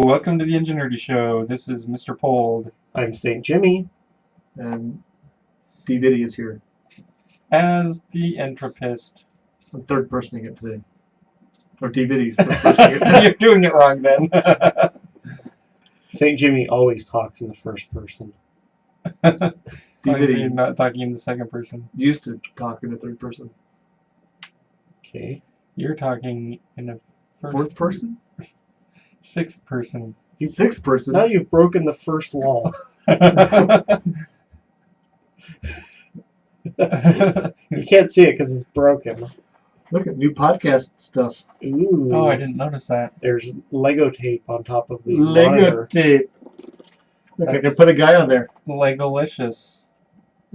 welcome to the Enginerdy Show. This is Mr. Pold. I'm St. Jimmy. And DVD is here. As the entropist. I'm third person again today. Or DVD's third person again. You're doing it wrong then. St. Jimmy always talks in the first person. DVD. You're not talking in the second person. Used to talk in the third person. Okay. You're talking in a fourth person? Sixth person. Sixth person? Now you've broken the first wall. You can't see it because it's broken. Look at new podcast stuff. Ooh. Oh, I didn't notice that. There's Lego tape on top of the Lego monitor. tape. Look, I could put a guy on there. Legolicious.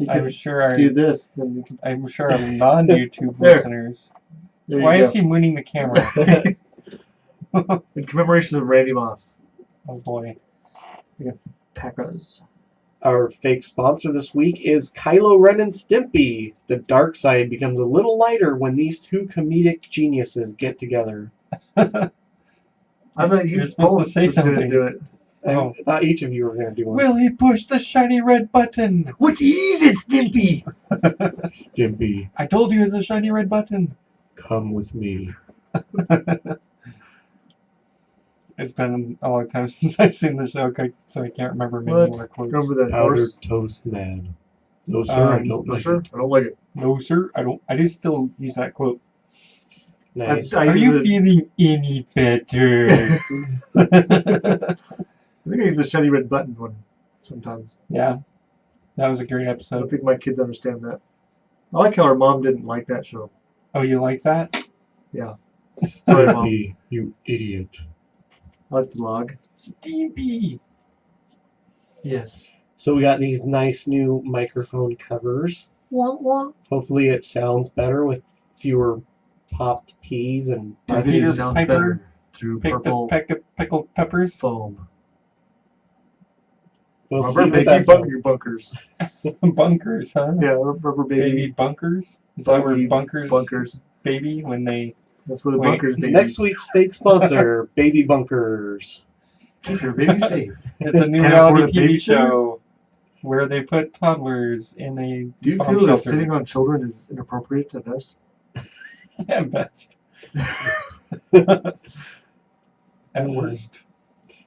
I'm sure our do this, then you can. I'm sure our non-YouTube listeners. Why is he mooning the camera? In commemoration of Randy Moss. Oh boy. I guess Packers. Our fake sponsor this week is Kylo Ren and Stimpy. The dark side becomes a little lighter when these two comedic geniuses get together. I thought you were supposed to say something. Do it. I thought each of you were going to do one. Will he push the shiny red button? What is it, Stimpy? Stimpy, I told you it's a shiny red button. come with me. It's been a long time since I've seen the show, so I can't remember many more quotes. Remember the Powdered horse? toast man. No sir, I don't No, like sir, it. I don't like it. No, sir, I don't. I do still use that quote. Nice. Are you feeling any better? I think I use the shiny red button one sometimes. Yeah, that was a great I don't episode. think my kids understand that. I like how our mom didn't like that show. Oh, you like that? Yeah. Sorry, Mom. Stimpy, you idiot. I like the log. Stevie. Yes. So we got these nice new microphone covers. Wah, wah. Hopefully it sounds better with fewer popped peas and DVD Peter sounds Piper better through Picked purple the pickled peppers. foam. we'll Rubber see what baby that sounds. bunkers. Bunkers, huh? Yeah, rubber Baby baby. bunkers. Is that where Buggy bunkers baby when they? That's where the Wait, bunkers baby. Next week's fake sponsor, Baby Bunkers. Keep your baby safe. It's a new Can't reality afford a TV babysitter? show where they put toddlers in a Do you bomb feel that shelter. sitting on children is inappropriate at best? At best. At worst.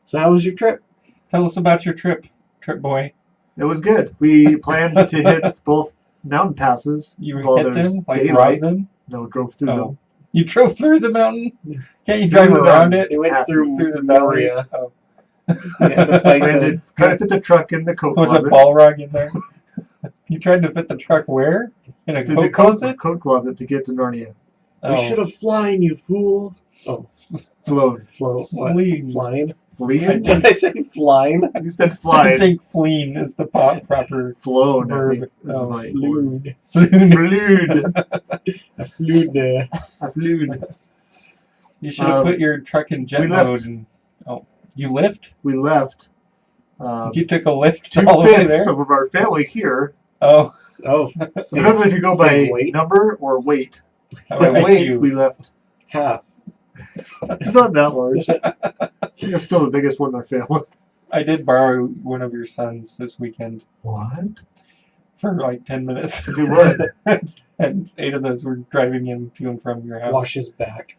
So how was your trip? Tell us about your trip boy. It was good. We planned to hit both mountain passes. You while hit there's them? Like daylight. ride them? No, drove through Oh. them. You drove through the mountain? Can't you drive Through the around mountain. it? It went Passes. through the Moria. Oh. We had to fight Trying to fit the truck in the coat Was closet. a Balrog in there? You tried to fit the truck where? In a In the coat closet? coat closet to get to Narnia. We should have flown, you fool. Oh, Flown. what? Fleeing. Flying? Fleeing? Did I say flying? You said I flying. think fleeing is the proper Flown. I verb. think, is Oh, the right word. Flued. Flued. I flew there. I flued. You should have put your truck in jet we left. mode. And, you lift? We left. You took a lift all the way Two-fifths there? of our family here. Oh, Oh, It depends on if you go by Same weight? number or weight. how By about weight, you? we left. half. It's not that large. You're still the biggest one in our family. I did borrow one of your sons this weekend What? for like 10 minutes. Do what? And 8 of those were driving in to and from your house. Wash his back.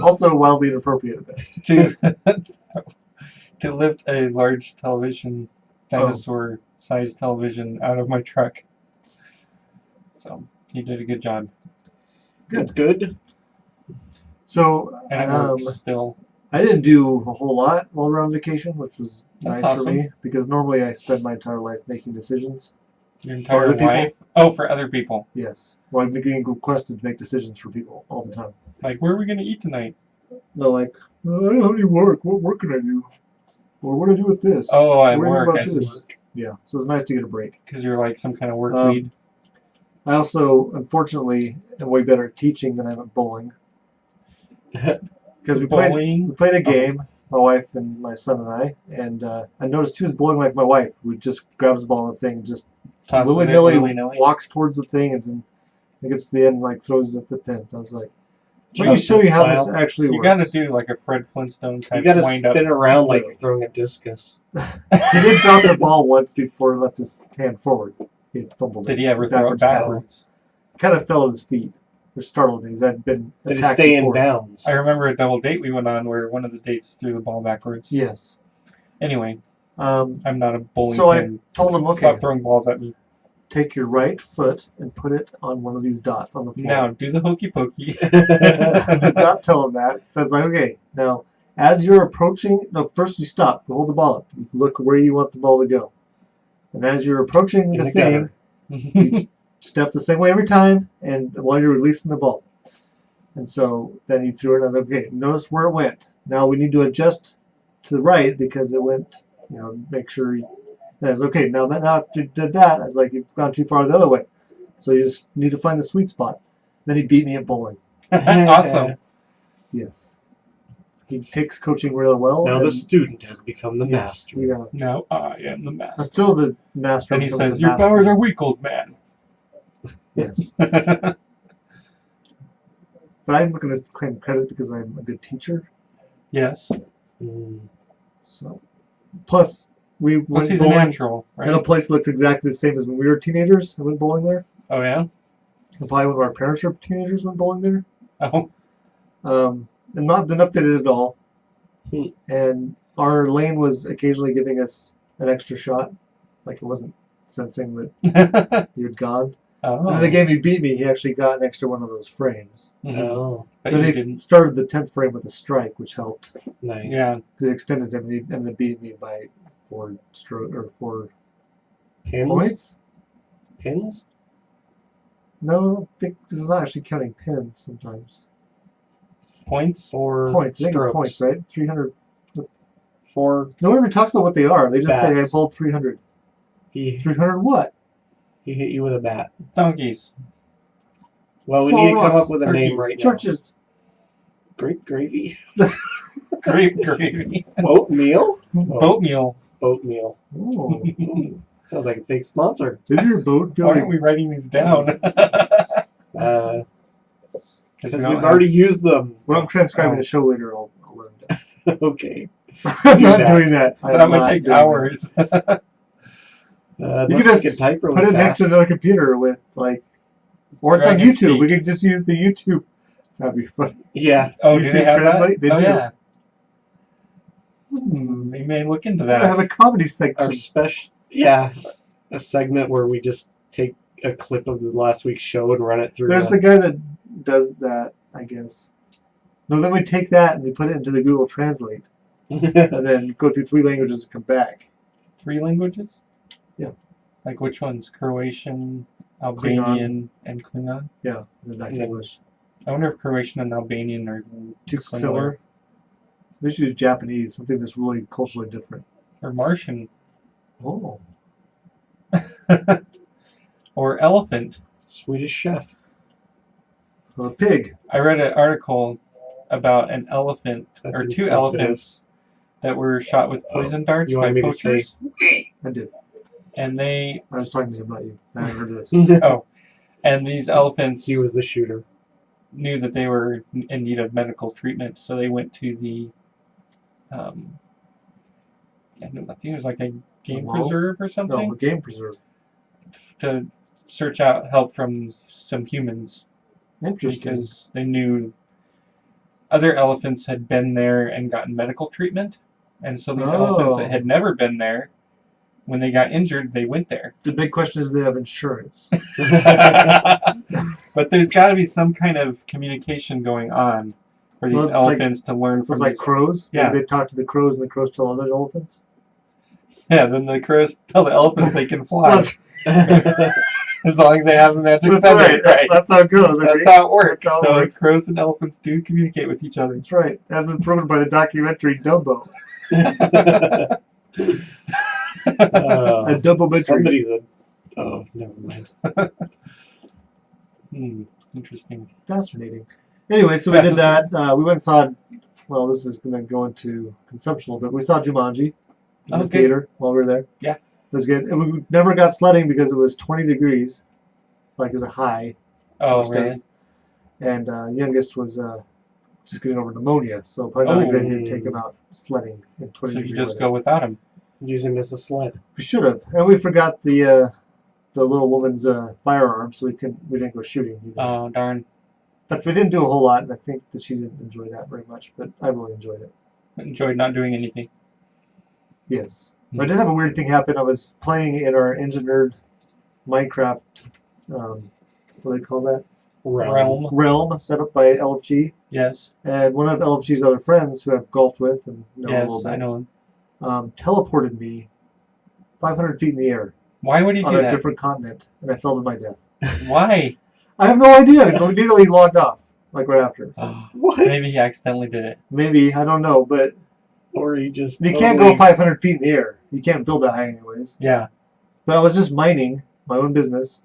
Also wildly inappropriate at best. to lift a large television, dinosaur-sized television out of my truck. So, you did a good job. Good. So, And it works still. I didn't do a whole lot while we were on vacation, which was That's nice for awesome. me because normally I spend my entire life making decisions. Your entire other people? life? Oh, for other people. Yes. Well, I'm being requested to make decisions for people all the time. Like, where are we going to eat tonight? No, like, I don't have any work. What work can I do? Or what do I do with this? Oh, I What do you work. think I about see. this? Yeah, so it's nice to get a break. Because you're like some kind of work Um, lead. I also, unfortunately, am way better at teaching than I am at bowling. Because we Bowling? played a game, my wife and my son and I noticed he was bowling like my wife, who just grabs the ball and the thing and just Tosses it willy-nilly willy-nilly. walks towards the thing and then it gets to the end and like throws it at the pin. So I was like, Let me show you how this style. actually You works. gotta do like a Fred Flintstone You type gotta wind up. spin around like you're throwing a discus. He did drop the ball once before he left his hand forward. He had fumbled it. Did he ever throw it backwards? Kind of fell at his feet. Or startled me because I'd been Did it attacked stay before. in bounds? I remember a double date we went on where one of the dates threw the ball backwards. Yes. Anyway, Um, I'm not a bowling so pin. I told him, okay, Stop throwing balls at me. take your right foot and put it on one of these dots on the floor. Now, do the hokey pokey. I did not tell him that. I was like, okay, now, as you're approaching, no, first you stop. You hold the ball up. You look where you want the ball to go. And as you're approaching In the the thing, you step the same way every time, and while you're releasing the ball. And so then he threw it, and I was like, okay, notice where it went. Now we need to adjust to the right because it went, make sure. And I was okay, now after you did that, I was like, you've gone too far the other way. So you just need to find the sweet spot. Then he beat me at bowling. Awesome. Yes. He takes coaching really well. Now and the student has become the yes, master. yeah. Now I am the I'm master. still the master. And he when it comes says, to your mastery. powers are weak, old man. Yes. But I'm looking to claim credit because I'm a good teacher. Yes. Mm. So, plus we Plus went he's a bowling natural, right? in a place that looks exactly the same as when we were teenagers. I went bowling there. Oh, yeah? And probably when our parents were teenagers went bowling there. Oh. And not been updated at all. Hmm. And our lane was occasionally giving us an extra shot, like it wasn't sensing that you had gone. Oh. And in the game he beat me, he actually got an extra one of those frames. Mhm. Oh, But Then you he didn't. started the 10th frame with a strike, which helped. nice. Yeah. Because it extended him, and he ended up beating me by 4 Pins? points. Pins? No, I don't think this is not actually counting pins sometimes. Points? Or Points, I think strokes? points, right? 300. For No one ever talks about what they are. They just say I Bats. bowled 300. he 300 what? hit you with a bat. Donkeys. Well, we Small need to come rocks, up with a turkeys, name right Churches. now. Grape gravy? Grape gravy. Oatmeal? Boat mule. Oatmeal. Oh. Ooh, sounds like a fake sponsor. Did your boat feel Why like aren't we writing these down? Because we've already used them. When I'm transcribing Oh. the show later, I'll learn that. Okay. I'm not that. doing that. I That am would not take doing that. hours. You could just type really Put it next fast. to another computer with, like, or it's on Dragon YouTube. We Speak. could just use the YouTube. That'd be fun. Yeah. Oh, do YouTube they have Translate? that? They Oh, do. yeah. Hmm. We may look into I that. have a comedy Our section. special, a segment where we just take a clip of the last week's show and run it through. There's the guy that does that, I guess. No, then we take that and we put it into the Google Translate, and then go through 3 languages and come back. 3 languages? Yeah. Like which ones? Croatian, Albanian, and Klingon? Yeah, and then back to Yeah. English. I wonder if Croatian and Albanian are Too similar. We should use Japanese, something that's really culturally different. Or Martian. Oh. Or elephant. Swedish chef. Or a pig. I read an article about an elephant, That's or 2 insensitive. elephants, that were shot with poison darts You by want me to say- poachers. I did. And they, I was talking to him, not you. I haven't heard of this. and these elephants He was the shooter. knew that they were in need of medical treatment, so they went to the, I think it was like a game Mall? preserve or No, something, a game preserve. to search out help from some humans, Interesting. because they knew other elephants had been there and gotten medical treatment, and so these elephants that Oh. had never been there, when they got injured, they went there. The big question is, do they have insurance? But there's got to be some kind of communication going on for these Well, it's like- elephants to learn So from it's like these. crows? Yeah. Maybe they talk to the crows and the crows tell other elephants? Yeah, then the crows tell the elephants they can fly, That's, as long as they have a magic that's feather. right. That's how it goes. I That's think. how it works. That's how it So works. crows and elephants do communicate with each other. That's right. As is proven by the documentary Dumbo. A documentary. Somebody's a. Oh, never mind. Interesting. Fascinating. Anyway, so we did that. We went and saw, well, this is going to go into conceptual, but we saw Jumanji in the Okay. theater while we were there. Yeah. It was good. And we never got sledding because it was 20 degrees, like as a high. Oh, most really? days. and youngest was just getting over pneumonia, so probably not a good idea to take him out sledding in 20 So you degree just weather. go without him. Use him as a sled. We should have, and we forgot the little woman's firearm, so we didn't go shooting either. Oh, darn. But we didn't do a whole lot, and I think that she didn't enjoy that very much, but I really enjoyed it. Enjoyed not doing anything. Yes. I did have a weird thing happen. I was playing in our Engineered Minecraft, what do they call that? Realm set up by LFG. Yes. And one of LFG's other friends who I've golfed with and know a little Yes, bit, I know him. teleported me 500 feet in the air Why would he do on a that? different continent, and I fell to my death. Why? I have no idea. He's immediately logged off, like right after. What? Maybe he accidentally did it. Maybe, I don't know, but Or he just. you can't go 500 feet in the air. You can't build that high anyways. Yeah. But I was just mining my own business.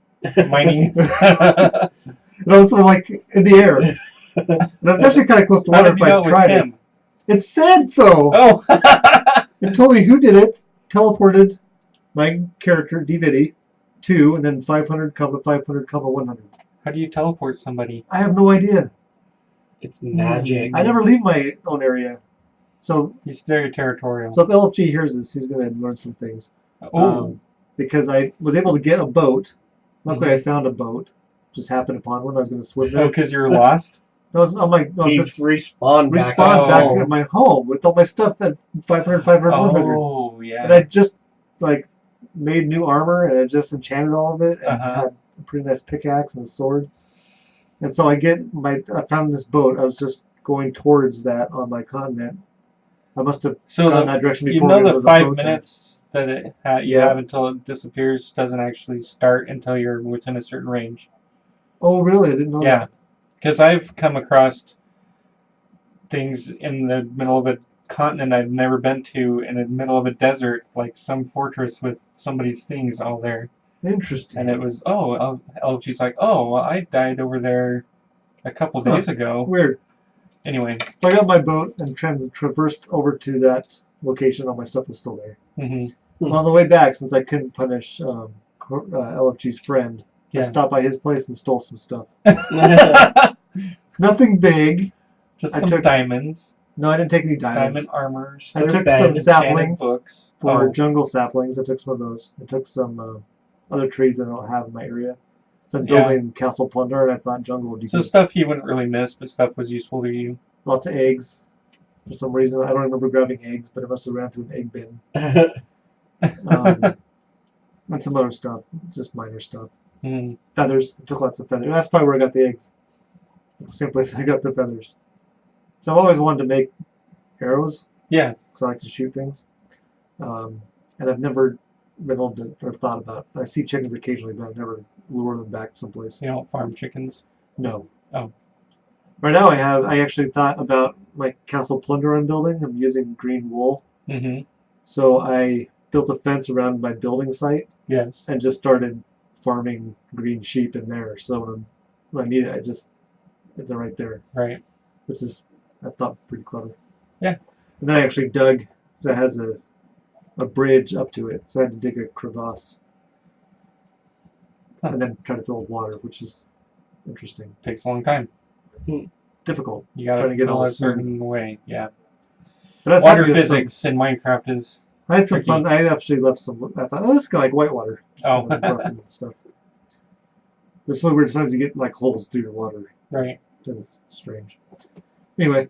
Mining. And I was sort of like in the air. And I was actually kind of close to How water did if you know I it was tried him? it. It said so. Oh. It told me who did it, teleported my character, Dividi, to, and then 500, 500, 100. How do you teleport somebody? I have no idea. It's magic. I never leave my own area. So, He's very territorial. so if LFG hears this, he's going to learn some things. Oh. Because I was able to get a boat. Luckily, I found a boat. Just happened upon one. I was going to swim there. Oh, because you're lost? I'm like, He respawned back. back at my home with all my stuff that 500, 500, 100. Oh, yeah. And I just like made new armor and I just enchanted all of it and Uh-huh. had a pretty nice pickaxe and a sword. And so I found this boat. I was just going towards that on my continent. I must have gone that direction you before. know there the was a 5 boat there. minutes that you Yeah. have until it disappears doesn't actually start until you're within a certain range. Oh, really? I didn't know Yeah. that. Because I've come across things in the middle of a continent I've never been to, in the middle of a desert, like some fortress with somebody's things all there. Interesting. And it was, LG's like, oh, well, I died over there a couple days ago. Weird. Anyway. So I got my boat and traversed over to that location. All my stuff was still there. Mm-hmm. On the way back, since I couldn't punish LFG's friend, I stopped by his place and stole some stuff. Nothing big. Just some diamonds. No, I didn't take any diamonds. Diamond armors. I took some saplings books. for jungle saplings. I took some of those. I took some other trees that I don't have in my area. So I'm building Castle Plunder, and I thought jungle would be good. Stuff he wouldn't really miss, but stuff was useful to you. Lots of eggs. For some reason, I don't remember grabbing eggs, but it must have ran through an egg bin. And some other stuff, just minor stuff. Mm. Feathers. I took lots of feathers. That's probably where I got the eggs. The same place I got the feathers. So I've always wanted to make arrows. Yeah. Because I like to shoot things. And I've never been able to, or thought about it. I see chickens occasionally, but I've never lured them back someplace. You don't farm chickens? No. Oh. Right now I actually thought about my Castle Plunder I'm building. I'm using green wool. Mm-hmm. So I built a fence around my building site. Yes. And just started farming green sheep in there. So when I need it, they're right there. Right. Which is, I thought, pretty clever. Yeah. And then I actually dug, so it has a bridge up to it. So I had to dig a crevasse. And then try to fill it with water, which is interesting. Takes a long time. Difficult. You gotta trying to get all a smooth. certain way, yeah. But Water physics in Minecraft is I had some tricky. fun. I actually left some. I thought, this is kind of like whitewater. Oh. Kind of rough and stuff. It's really weird. Sometimes you get like holes through your water. Right. And it's strange. Anyway.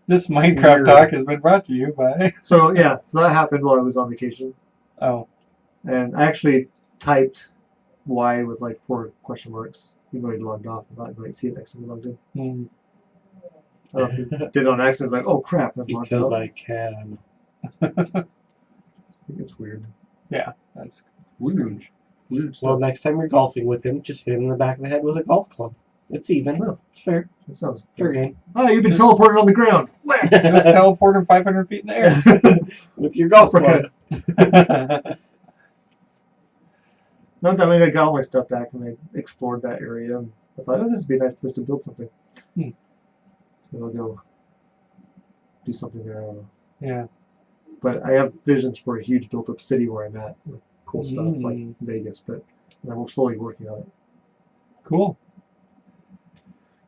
This Minecraft talk has been brought to you by... So that happened while I was on vacation. Oh. And I actually typed Y with like 4 question marks. Even though he logged off, I thought you might see it next time he logged in. Mm. I don't know if he did it on accident. It's like, oh crap, I'm logged Because out. I can. I think it's weird. Yeah, that's Weird. Weird stuff. Well, next time you're golfing with him, just hit him in the back of the head with a golf club. It's even. Oh. It's fair. That sounds Fair game. Oh, you've been teleported on the ground. just teleport him 500 feet in the air. With your golf club. Not that I got all my stuff back and I explored that area. And I thought, this would be a nice place to build something. So I'll go do something there. I don't know. Yeah. But I have visions for a huge built-up city where I'm at with cool stuff like Vegas. But I'm slowly working on it. Cool.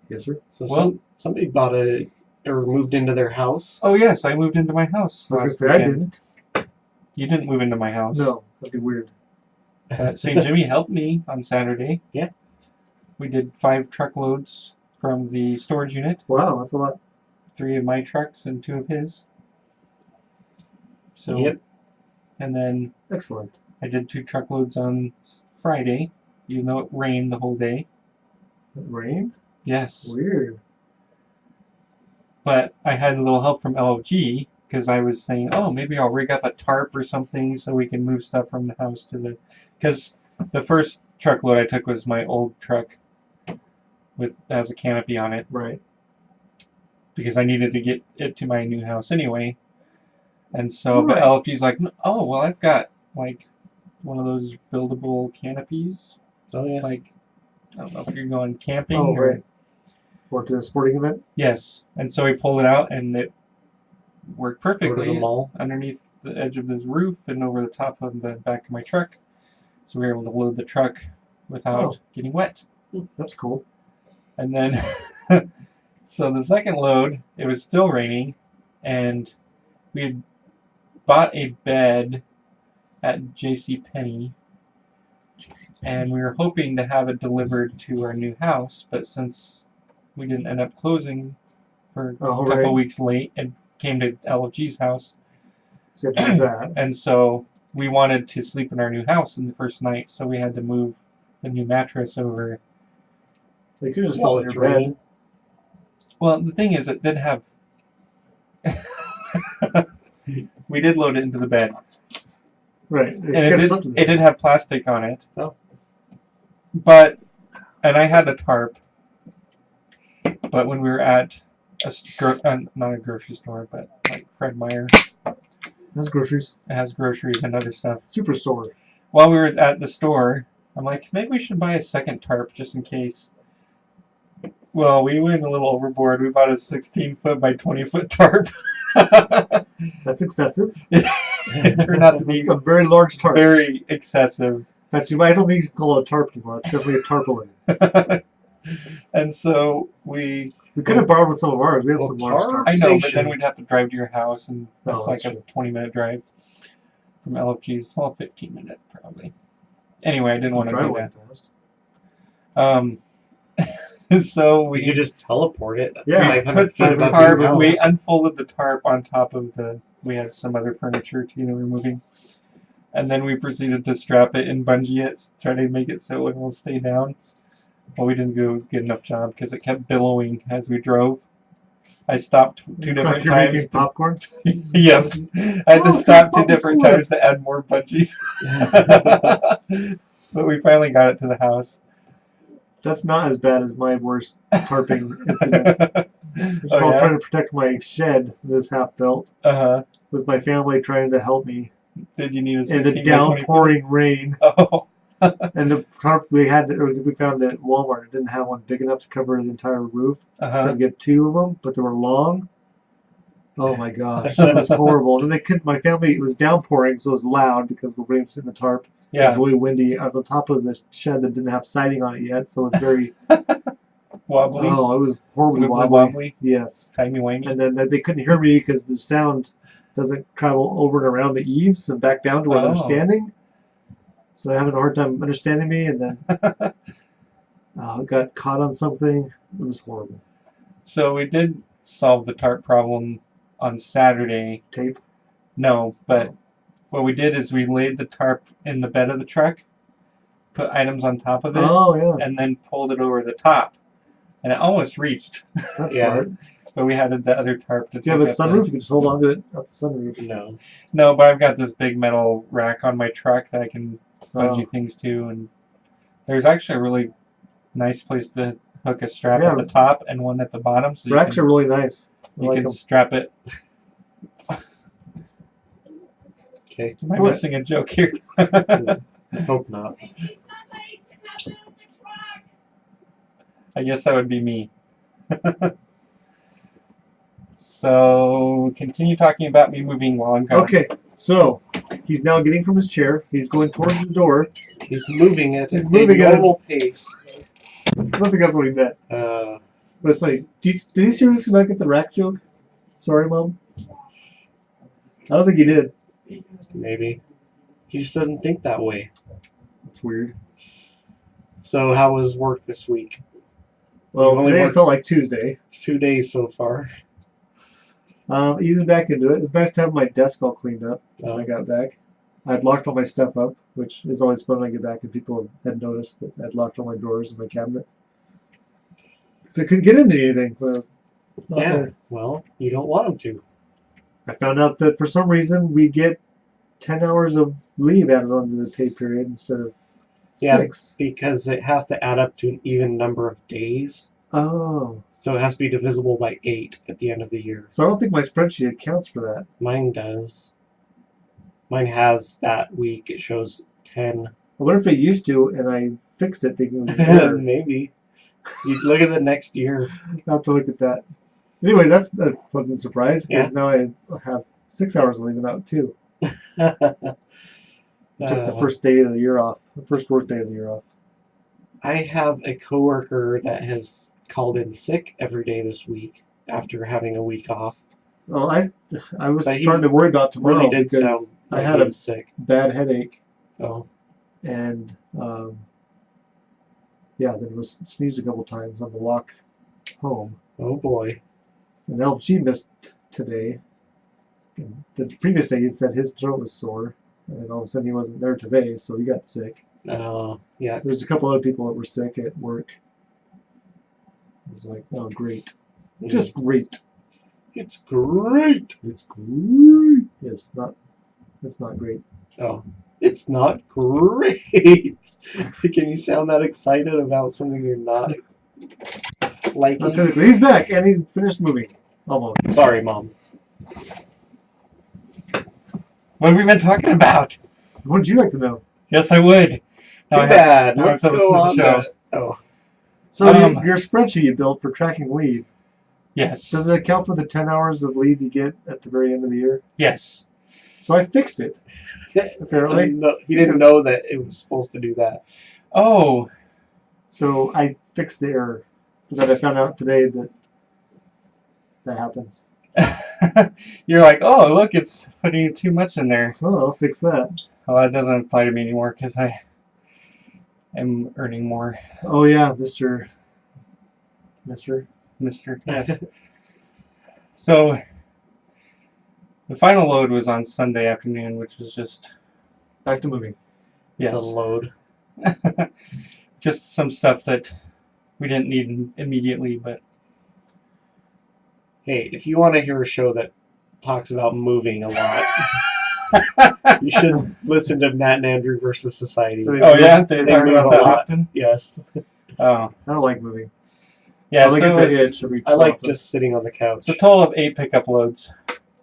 Yes, sir. So Well- somebody bought or moved into their house. Oh yes, I moved into my house. I was last gonna say I weekend. didn't. You didn't move into my house. No, that'd be weird. St. Jimmy helped me on Saturday. Yeah. We did 5 truckloads from the storage unit. Wow, that's a lot. 3 of my trucks and 2 of his. So. Yep. And then Excellent. I did 2 truckloads on Friday, even though it rained the whole day. It rained? Yes. Weird. But I had a little help from LFG because I was saying, oh, maybe I'll rig up a tarp or something so we can move stuff from the house to the... Because the first truckload I took was my old truck that has a canopy on it Right. because I needed to get it to my new house anyway. And so, but Right. LFG's like, oh, well, I've got like one of those buildable canopies. Oh yeah. Like, I don't know if you're going camping Oh, or... right. Or to a sporting event? Yes. And so we pulled it out and it worked Go to perfectly the mall. underneath the edge of this roof and over the top of the back of my truck. So we were able to load the truck without getting wet. That's cool. And then, so the second load, it was still raining, and we had bought a bed at JCPenney, and we were hoping to have it delivered to our new house, but since we didn't end up closing for a couple right. weeks late, it came to LFG's house. So you have to do that. And so we wanted to sleep in our new house in the first night, so we had to move the new mattress over. They could just While fall in it's your bed. raining. Well, the thing is, it did have... we did load it into the bed. Right. And it did have plastic on it. Oh. But, and I had a tarp, but when we were at not a grocery store, but like Fred Meyer, That's groceries. it has groceries and other stuff. Superstore. While we were at the store, I'm like, maybe we should buy a second tarp just in case. Well, we went a little overboard. We bought a 16-foot by 20-foot tarp. That's excessive. It turned out to be It's a very large tarp. very excessive. In fact, I don't think you can call it a tarp anymore. It's definitely a tarpaulin. And so we could have borrowed some of ours. We have Well, some large tarp? tarps. I know, but Station. then we'd have to drive to your house, and that's Oh, like that's a true. 20-minute drive from LFG's. Well, 15-minute probably. Anyway, I didn't want to do Driveway that. fast. So We could we just teleport it. Yeah, 500 put feet the above tarp. your house. We unfolded the tarp on top of the. We had some other furniture too that we were moving, and then we proceeded to strap it and bungee it, try to make it so it will stay down. Well, we didn't do a good enough job because it kept billowing as we drove. I stopped 2 Like different you're times. making popcorn. Yep. I had to Oh, stop okay, 2 different popcorn. times to add more bungees. But we finally got it to the house. That's not as bad as my worst tarping incident. It's Oh, called yeah? trying to protect my shed that is half built with my family trying to help me Did you need a in 16 the by 20 downpouring rain. Oh. And the tarp we found at Walmart. It didn't have one big enough to cover the entire roof. So I could get 2 of them, but they were long. Oh my gosh, it was horrible. And they couldn't. My family, it was downpouring, so it was loud because the rain's in the tarp. It was Yeah. really windy. I was on top of the shed that didn't have siding on it yet, so it's very Wobbly. Oh, it was horribly Wibbly wobbly. wobbly. Yes. Timey-wimey. And then they couldn't hear me because the sound doesn't travel over and around the eaves and back down to where they're Oh. standing. So they're having a hard time understanding me, and then got caught on something. It was horrible. So we did solve the tarp problem on Saturday. Tape. No, but what we did is we laid the tarp in the bed of the truck, put items on top of it, Oh yeah, and then pulled it over the top. And it almost reached, that's Yeah. smart. but we had the other tarp to If you have a take up sunroof, you can just hold on to it out the sunroof. No. No, but I've got this big metal rack on my truck that I can bungee Oh. things to, and there's actually a really nice place to hook a strap Yeah. at the top and one at the bottom, so Racks are really nice. I you like can them. strap it. Okay. Am I What? missing a joke here? Hope not. I guess that would be me. So, continue talking about me moving while I'm gone. Okay, so he's now getting from his chair. He's going towards the door. He's moving at He's a moving at a- normal pace. don't think that's what he meant. But it's funny. Did he seriously not get the rack joke? Sorry, Mom. I don't think he did. Maybe. He just doesn't think that way. That's weird. So how was work this week? Well, You've only today it worked felt like Tuesday. 2 days so far. Easing back into it. It's nice to have my desk all cleaned up when I got back. I'd locked all my stuff up, which is always fun when I get back and people had noticed that I'd locked all my drawers and my cabinets. So I couldn't get into anything. When I was not Yeah. there. Well, you don't want him to. I found out that for some reason we get 10 hours of leave added onto the pay period instead of 6. Because it has to add up to an even number of days. Oh. So it has to be divisible by 8 at the end of the year. So I don't think my spreadsheet accounts for that. Mine does. Mine has that week. It shows 10. I wonder if it used to and I fixed it thinking it was an error. Maybe. You look at the next year. I'll have to look at that. Anyways, that's a pleasant surprise because now I have 6 hours of leaving out too. I took the first day of the year off, the first work day of the year off. I have a coworker that has called in sick every day this week after having a week off. Well, I was But he starting to worry about tomorrow Really did because sound I like had he a was sick. bad headache Oh, and then was sneezed a couple times on the walk home. oh boy. And LG missed today. And the previous day he'd said his throat was sore, and all of a sudden he wasn't there today, so he got sick. Yeah. There's a couple other people that were sick at work. I was like, oh, great. Just great. It's great. It's great. It's not great. Oh, it's not great. Can you sound that excited about something you're not liking? Not technically. He's back, and he's finished moving. Almost. Sorry, Mom. What have we been talking about? What would you like to know? Yes, I would. Too Now bad. now I have Let's to go listen to the on show. to... Oh, So Um, your spreadsheet you built for tracking leave, Yes. does it account for the 10 hours of leave you get at the very end of the year? Yes. So I fixed it, apparently. no, he didn't know that it was supposed to do that. Oh, So I fixed the error. But I found out today that happens. you're like, oh, look, it's putting too much in there. Oh, I'll fix that. Well, that doesn't apply to me anymore because I am earning more. Oh, yeah, Mr. Mr. Yes. So the final load was on Sunday afternoon, which was just Back to moving. yes, It's a load. just some stuff that we didn't need immediately, but Hey, if you want to hear a show that talks about moving a lot, you should listen to Matt and Andrew versus Society. oh yeah, they They talk move about a that lot. often. Yes. Oh I don't like moving. yeah, I like so the it was itch every I so like often. just sitting on the couch. it's a total of 8 pickup loads.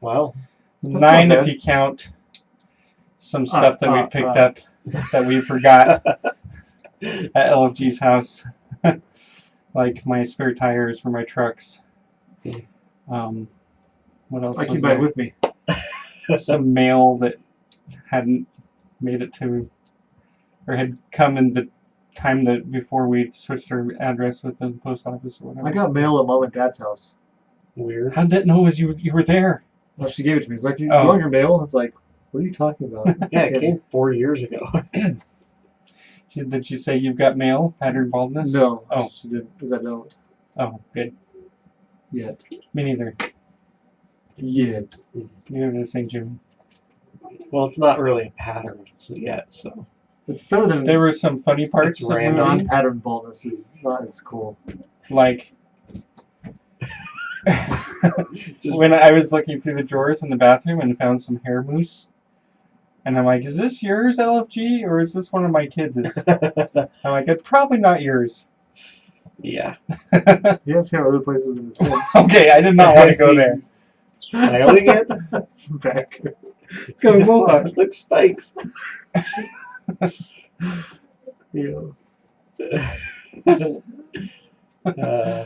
Wow. 9 not if bad. you count some stuff that we picked up that we forgot at LFG's house, like my spare tires for my trucks. What else? I was keep there? mine with me. Some mail that hadn't made it to, or had come in the time that before we switched our address with the post office or whatever. I got mail at Mom and Dad's house. Weird. How'd that know was you were there? Well, she gave it to me. It's like, you Oh. want your mail? It's like, what are you talking about? Yeah, it came 4 years ago. Did she say you've got mail? Pattern baldness? No. Oh. She didn't, because I don't. Oh, good. Yet. Me neither. Yet. Neither does St. Jimmy. Well, it's not really a pattern yet, so. It's better than There were some funny parts It's of random. moving, non-pattern baldness is not as cool. like Just- when I was looking through the drawers in the bathroom and found some hair mousse. And I'm like, is this yours, LFG, or is this one of my kids'? I'm like, it's probably not yours. Yeah. He has hair other places in his head. Okay, I did not want to go there. Styling it? It's back. Go on. Look, spikes. Ew.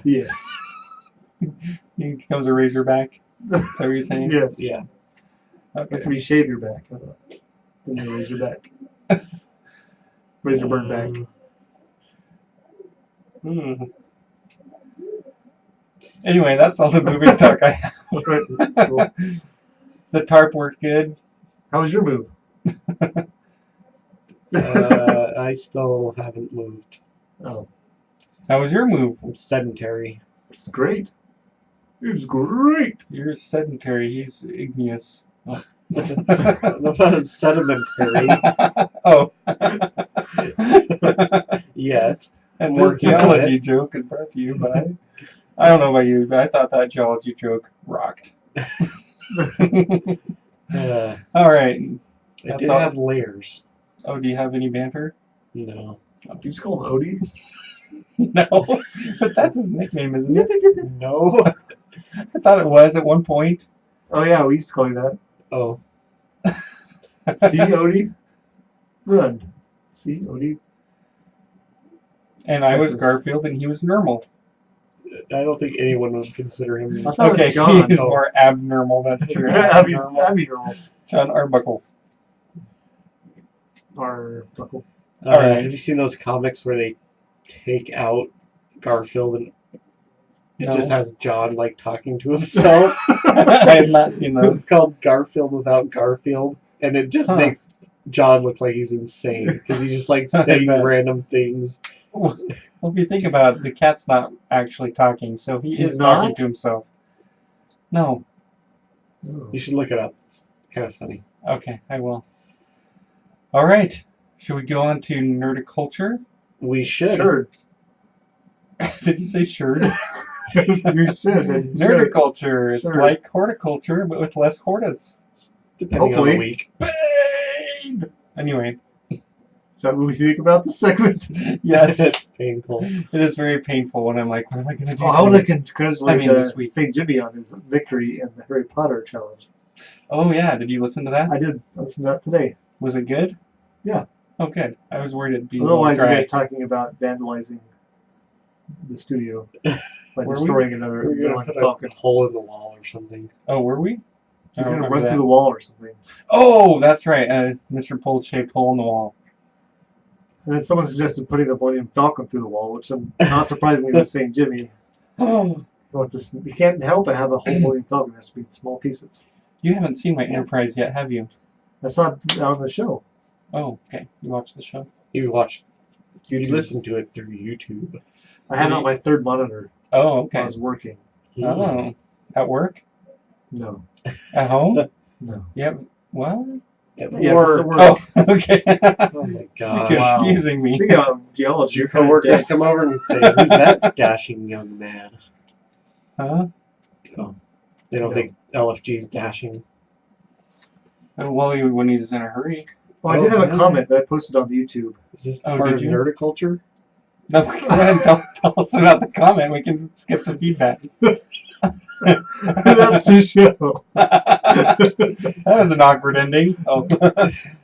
Yes. He becomes a razorback. Is that what you're saying? Yes. Yeah. Okay. That's when you shave your back. Then you raise your back. Razor burn back. Hmm. Anyway, that's all the moving talk I have. Cool. The tarp worked good. How was your move? I still haven't moved. Oh, How was your move? I'm sedentary. it's great. It's great. You're sedentary. He's igneous. I'm not sedimentary Oh. yet. And this Working on geology it. joke is brought to you by. I don't know about you, but I thought that geology joke rocked. All right. It That's did all. have layers. Oh, do you have any banter? No. Do you just call him Odie? No, but that's his nickname, isn't it? No. I thought it was at one point. Oh yeah, we used to call you that. Oh. See, Odie? Run. See, Odie? And I was Cypress. Garfield, and he was normal. I don't think anyone would consider him. I thought it Okay, was John. he is Oh. more abnormal. That's true. Abby Abnormal. normal. John Arbuckle. Arbuckle. All right. Have you seen those comics where they take out Garfield and it No. just has John like talking to himself? I have not seen It's those. called Garfield without Garfield, and it just Huh. makes John look like he's insane because he's just like I saying bet. random things. Well, if you think about it, the cat's not actually talking, so he He's is talking not? to himself. No. Oh. You should look it up. It's kind of funny. Okay, I will. All right. Should we go on to nerdiculture? We should. Sure. Did you say sure? You should. and Sure. Nerdiculture. It's Sure. like horticulture, but with less hortas. Depending on Hopefully. the week. Babe! Anyway, Is that what we think about the segment? yes, It's painful. it is very painful when I'm like, what am I going to do? Oh, I want to today? congratulate this week. St. Jimmy on his victory in the Harry Potter challenge. Oh, yeah. Did you listen to that? I did listen to that today. Was it good? Yeah. Oh, good. I was worried it'd be a little Otherwise, you dry. guys talking about vandalizing the studio by Were we? destroying another We're gonna Millennium put Falcon. a hole in the wall or something. Oh, were we? I You're don't going to remember run that. through the wall or something. Oh, that's right. Mr. Pulled shaped hole in the wall. And then someone suggested putting the Millennium Falcon through the wall, which not surprisingly was St. Jimmy. Oh, You can't help but have a whole Millennium Falcon. It has to be in small pieces. you haven't seen my Enterprise yet, have you? I saw it on the show. Oh, okay. You watched the show? You listen to it through YouTube. I had it on my third monitor Oh, while okay. I was working. Oh, at work? No. At home? No. Yep. What? At Yes, work. it's at work. Oh, okay. Oh my You're god. Wow. confusing me. Speaking of geology, Your you're kinda coworkers dense. come over and say, "Who's that dashing young man?" Huh? They don't No. think LFG's dashing. Oh, well, when he's in a hurry. Oh, I did have a really? comment that I posted on YouTube. Is this Oh, part did of you? nerdiculture? No, go ahead and tell us about the comment. We can skip the feedback. That's the show. That was an awkward ending. Oh,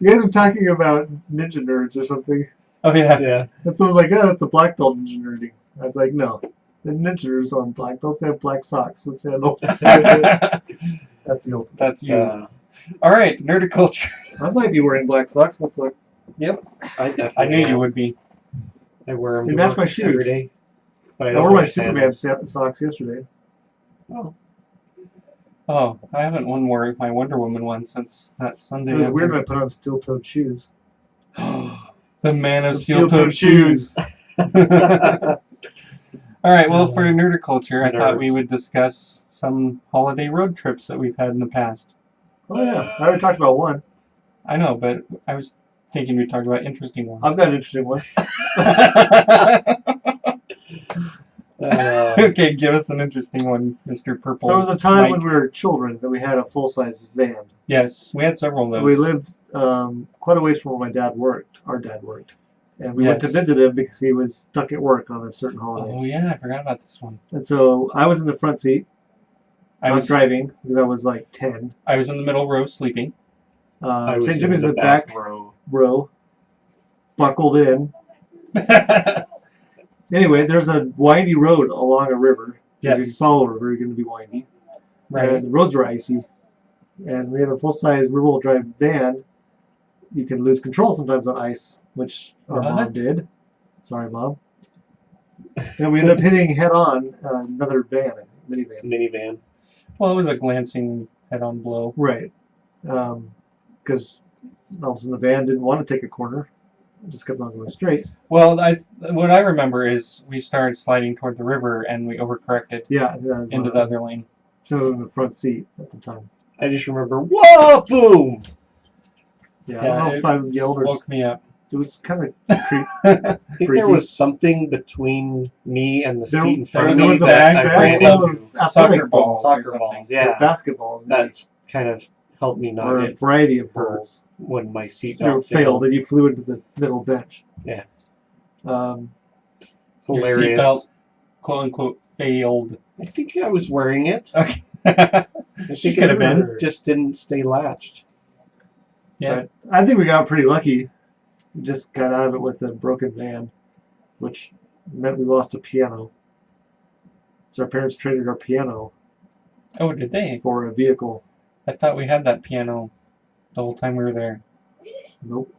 You guys were talking about ninja nerds or something. oh yeah. Yeah. And so I was like, oh, that's a black belt ninja nerding. I was like, no. The ninjas on black belts, they have black socks with sandals. That's the old. That's you. All right, nerdiculture. I might be wearing black socks. Let's look. Yep. I definitely I knew am. you would be. I wear them They match my shoes. every day. But I don't wore my wear Superman sandals. socks yesterday. Oh, I haven't worn my Wonder Woman one since that Sunday. It was after- weird when I put on steel-toed shoes. The man of The steel-toed steel-toed shoes. All right, well, for nerdiculture, I thought we Nerds. would discuss some holiday road trips that we've had in the past. Oh yeah, I already talked about one. I know, but I was thinking we'd talk about interesting ones. I've got an interesting one. Okay, give us an interesting one, Mr. Purple. So there was a time Mike. when we were children that we had a full-size van. Yes, we had several of those. We lived quite a ways from where my dad worked. Our dad worked. And we went to Yes. visit him because he was stuck at work on a certain holiday. Oh yeah, I forgot about this one. And so I was in the front seat. I I was was driving because I was like 10. I was in the middle row sleeping. I was St. Jimmy's in the back back row. row, buckled in. Anyway, there's a windy road along a river. Because if you Yes. follow a river, you're going to be windy. Right. And the roads are icy. And we have a full-size rear-wheel drive van. You can lose control sometimes on ice, which our mom What? did. Sorry, Mom. And we ended up hitting head on another van, minivan. Minivan. Well, it was a glancing head-on blow. Right. Because all of a sudden the van didn't want to take a corner. It just kept on going straight. Well, what I remember is we started sliding toward the river and we overcorrected Yeah. into the other lane. So in the front seat at the time. I just remember, whoa, boom! Yeah, I don't know if I yelled or... Woke me up. It was kind of I think there was something between me and the seat in front of there me was a that I bag ran full into. of soccer balls. Soccer or balls, something. yeah. Basketballs. That's kind of helped me not Or a get variety of hurt balls. when my So seatbelt failed and you flew into the middle bench. Yeah. Your Hilarious. seatbelt, quote unquote, failed. I think I was wearing it. Okay. I think could have been. It just didn't stay latched. Yeah. But I think we got pretty lucky. We just got out of it with a broken van, which meant we lost a piano. So our parents traded our piano Oh, did they? for a vehicle. I thought we had that piano the whole time we were there. Nope.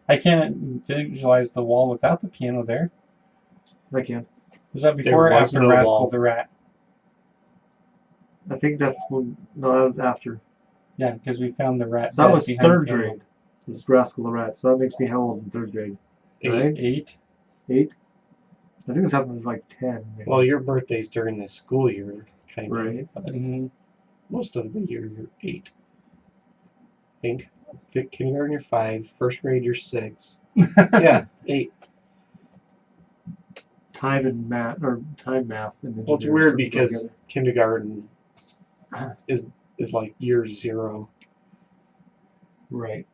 I can't visualize the wall without the piano there. I can. Was that before or There was after no Rascal wall. the Rat? I think that's when... No, that was after. Yeah, because we found the rat. So that dead was behind third the piano. grade. It was Rascal the Rat. So that makes me how old in third grade? 8. Right? 8? 8? I think this happened at like 10. Maybe. Well, your birthday's during the school year, kind of. Right. Most of the year, you're 8. I think. Kindergarten, you're 5. First grade, you're 6. Yeah, 8. Time and math, or time math. And Well, it's engineers weird doesn't go because together. kindergarten is like year 0. Right.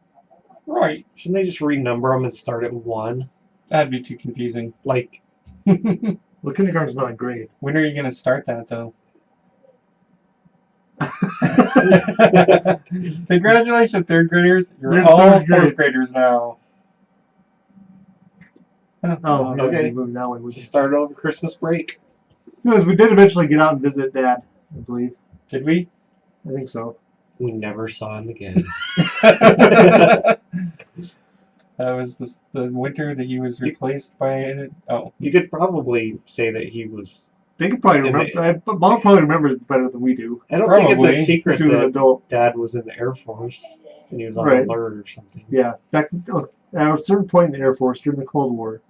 Right. Shouldn't they just renumber them and start at 1? That'd be too confusing. Like, Well, kindergarten's not a grade. When are you going to start that, though? Congratulations, third graders. You're You're all third grade. fourth graders now. Oh, yeah, okay. moving that way. We just start over Christmas break. Because we did eventually get out and visit Dad, I believe. Did we? I think so. We never saw him again. That was the winter that he was replaced by. Oh, You could probably say that he was. They could probably And remember. Mom probably remembers better than we do. I don't think Probably. it's a secret She was an that adult. Dad was in the Air Force and he was on Right. alert or something. Yeah. Back at a certain point in the Air Force during the Cold War,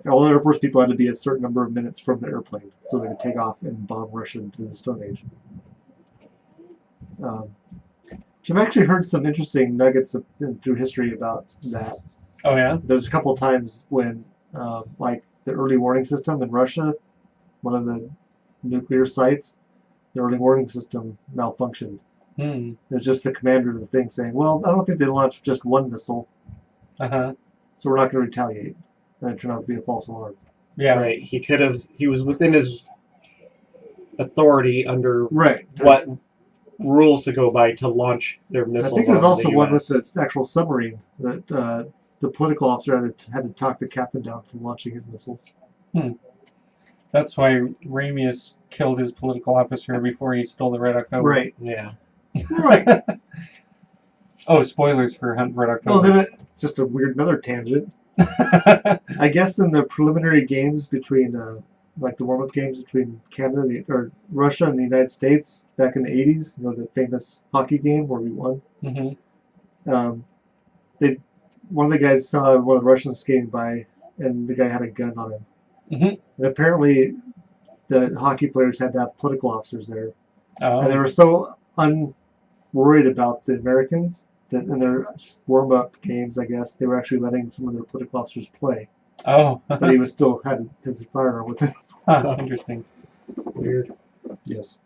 all the Air Force people had to be a certain number of minutes from the airplane so they could take off and bomb Russia into the Stone Age. I've actually heard some interesting nuggets through history about that. oh yeah. There's a couple of times when, like the early warning system in Russia, one of the nuclear sites, the early warning system malfunctioned. It's just the commander of the thing saying, "Well, I don't think they launched just one missile, So we're not going to retaliate." And it turned out to be a false alarm. Yeah. Right. He was within his authority under Right. what rules to go by to launch their I missiles. think there's on also the one with US. the actual submarine that the political officer had to talk the captain down from launching his missiles. That's why Ramius killed his political officer before he stole the Red October. Right. Yeah. Right. Oh, spoilers for Hunt Red Oh, October. then it's just a weird another tangent. I guess in the preliminary games between, like the warm-up games between Canada or Russia and the United States back in the 80s, you know, the famous hockey game where we won. One of the guys saw one of the Russians skating by, and the guy had a gun on him. And apparently, the hockey players had to have political officers there, and they were so unworried about the Americans that in their warm-up games, I guess, they were actually letting some of their political officers play. But he was still had his firearm with him. Interesting. Weird. Yes.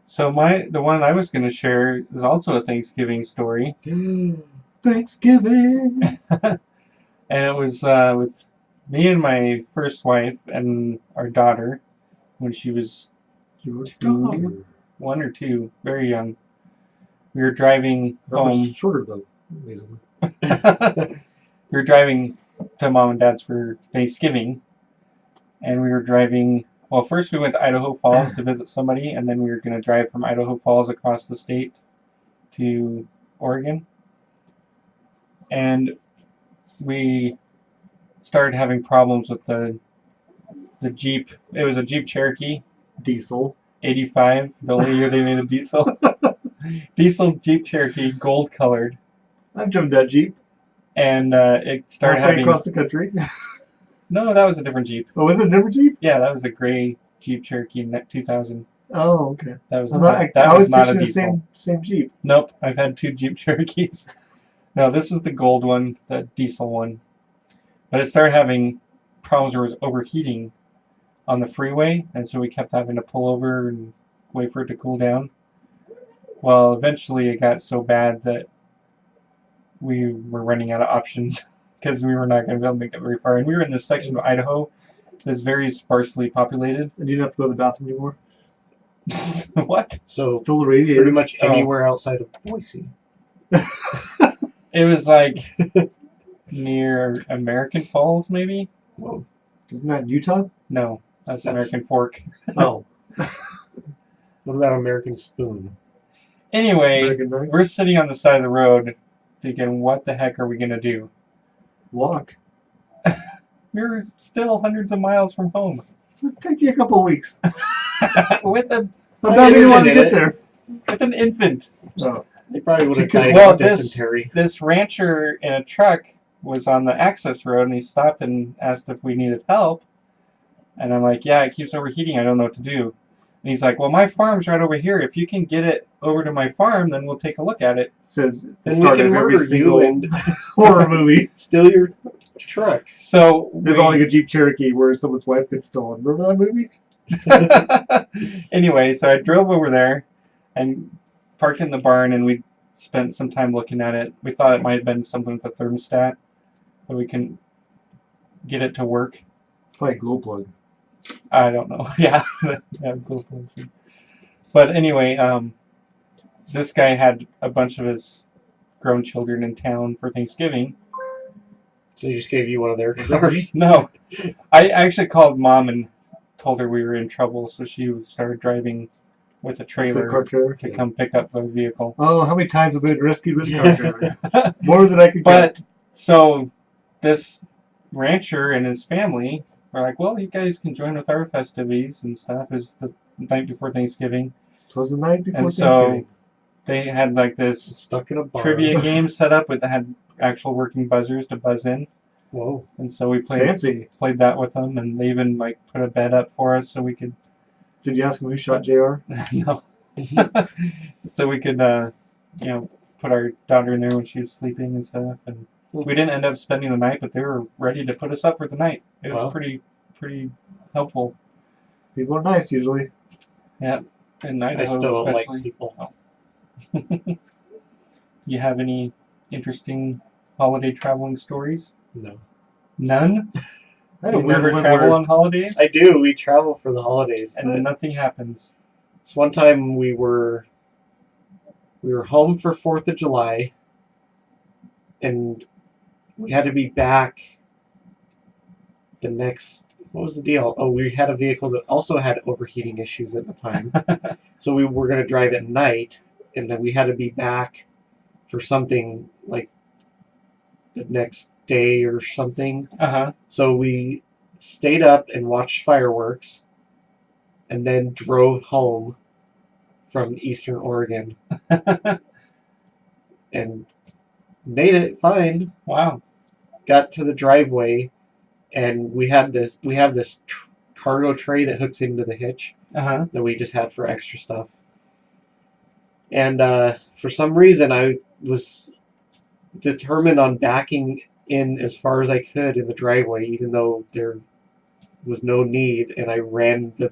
So the one I was going to share is also a Thanksgiving story. Thanksgiving. And it was with me and my first wife and our daughter when she was Your daughter. 1 or 2, very young. We were driving Not home. much shorter though, amazingly. We were driving to Mom and Dad's for Thanksgiving, and we were driving. Well, first we went to Idaho Falls to visit somebody, and then we were going to drive from Idaho Falls across the state to Oregon. And we started having problems with the Jeep. It was a Jeep Cherokee Diesel. 85, the only year they made a diesel. Diesel Jeep Cherokee, gold colored. I've driven that Jeep. And it started Halfway having... across the country. No, that was a different Jeep. Oh, was it a different Jeep? Yeah, that was a gray Jeep Cherokee in 2000. Oh, okay. That was I was not a picturing diesel. the same Jeep. Nope, I've had 2 Jeep Cherokees. No, this was the gold one, the diesel one. But it started having problems where it was overheating on the freeway, and so we kept having to pull over and wait for it to cool down. Well, eventually it got so bad that we were running out of options because we were not going to be able to make it very far. And we were in this section of Idaho that's very sparsely populated. And you didn't have to go to the bathroom anymore? What? So Fill the radiator. pretty much anywhere outside of Boise. It was like near American Falls, maybe? Whoa. Isn't that in Utah? No, that's American Fork. Oh. What about American Spoon? Anyway, American Knife? we're sitting on the side of the road thinking, what the heck are we going to do? Walk. We're still hundreds of miles from home. So it'll take you a couple of weeks. with How bad do you want to get there? an infant. Oh. They probably would have She could- died Well, of dysentery. This rancher in a truck was on the access road, and he stopped and asked if we needed help. And I'm like, yeah, it keeps overheating. I don't know what to do. And he's like, well, my farm's right over here. If you can get it over to my farm, then we'll take a look at it. Says the Then we start can of every murder you single and horror movie. steal your truck. So They've all like a Jeep Cherokee where someone's wife gets stolen. Remember that movie? Anyway, so I drove over there and parked in the barn, and we spent some time looking at it. We thought it might have been something with the thermostat, but we can get it to work. Probably a glow plug. I don't know. Yeah, glow plugs. But anyway, this guy had a bunch of his grown children in town for Thanksgiving. So he just gave you one of their cars. No, I actually called Mom and told her we were in trouble, so she started driving with a trailer Car trailer. to come pick up the vehicle. Oh, how many times have we been rescued with a car trailer? More than I could But so this rancher and his family were like, well, you guys can join with our festivities and stuff. It's the night before Thanksgiving. It was the night before And Thanksgiving. so they had like this Stuck in a barn. trivia game set up with that had actual working buzzers to buzz in. Whoa. And so we played that with them, and they even like put a bed up for us so we could Did you ask him who shot JR? no. So we could put our daughter in there when she was sleeping and stuff, and we didn't end up spending the night, but they were ready to put us up for the night. It was Wow. pretty helpful. People are nice usually. Yeah. In I Idaho still don't especially. like people. Do you have any interesting holiday traveling stories? No. None? I had a You weird never one travel where on holidays? I do. We travel for the holidays. And but nothing happens. this one time we were home for 4th of July, and we had to be back the next. What was the deal? Oh, we had a vehicle that also had overheating issues at the time. So we were going to drive at night, and then we had to be back for something like the next day or something. Uh-huh. So we stayed up and watched fireworks, and then drove home from Eastern Oregon and made it fine. Wow. Got to the driveway, and we have this cargo tray that hooks into the hitch Uh-huh. that we just had for extra stuff. And for some reason, I was determined on backing in as far as I could in the driveway, even though there was no need, and I ran the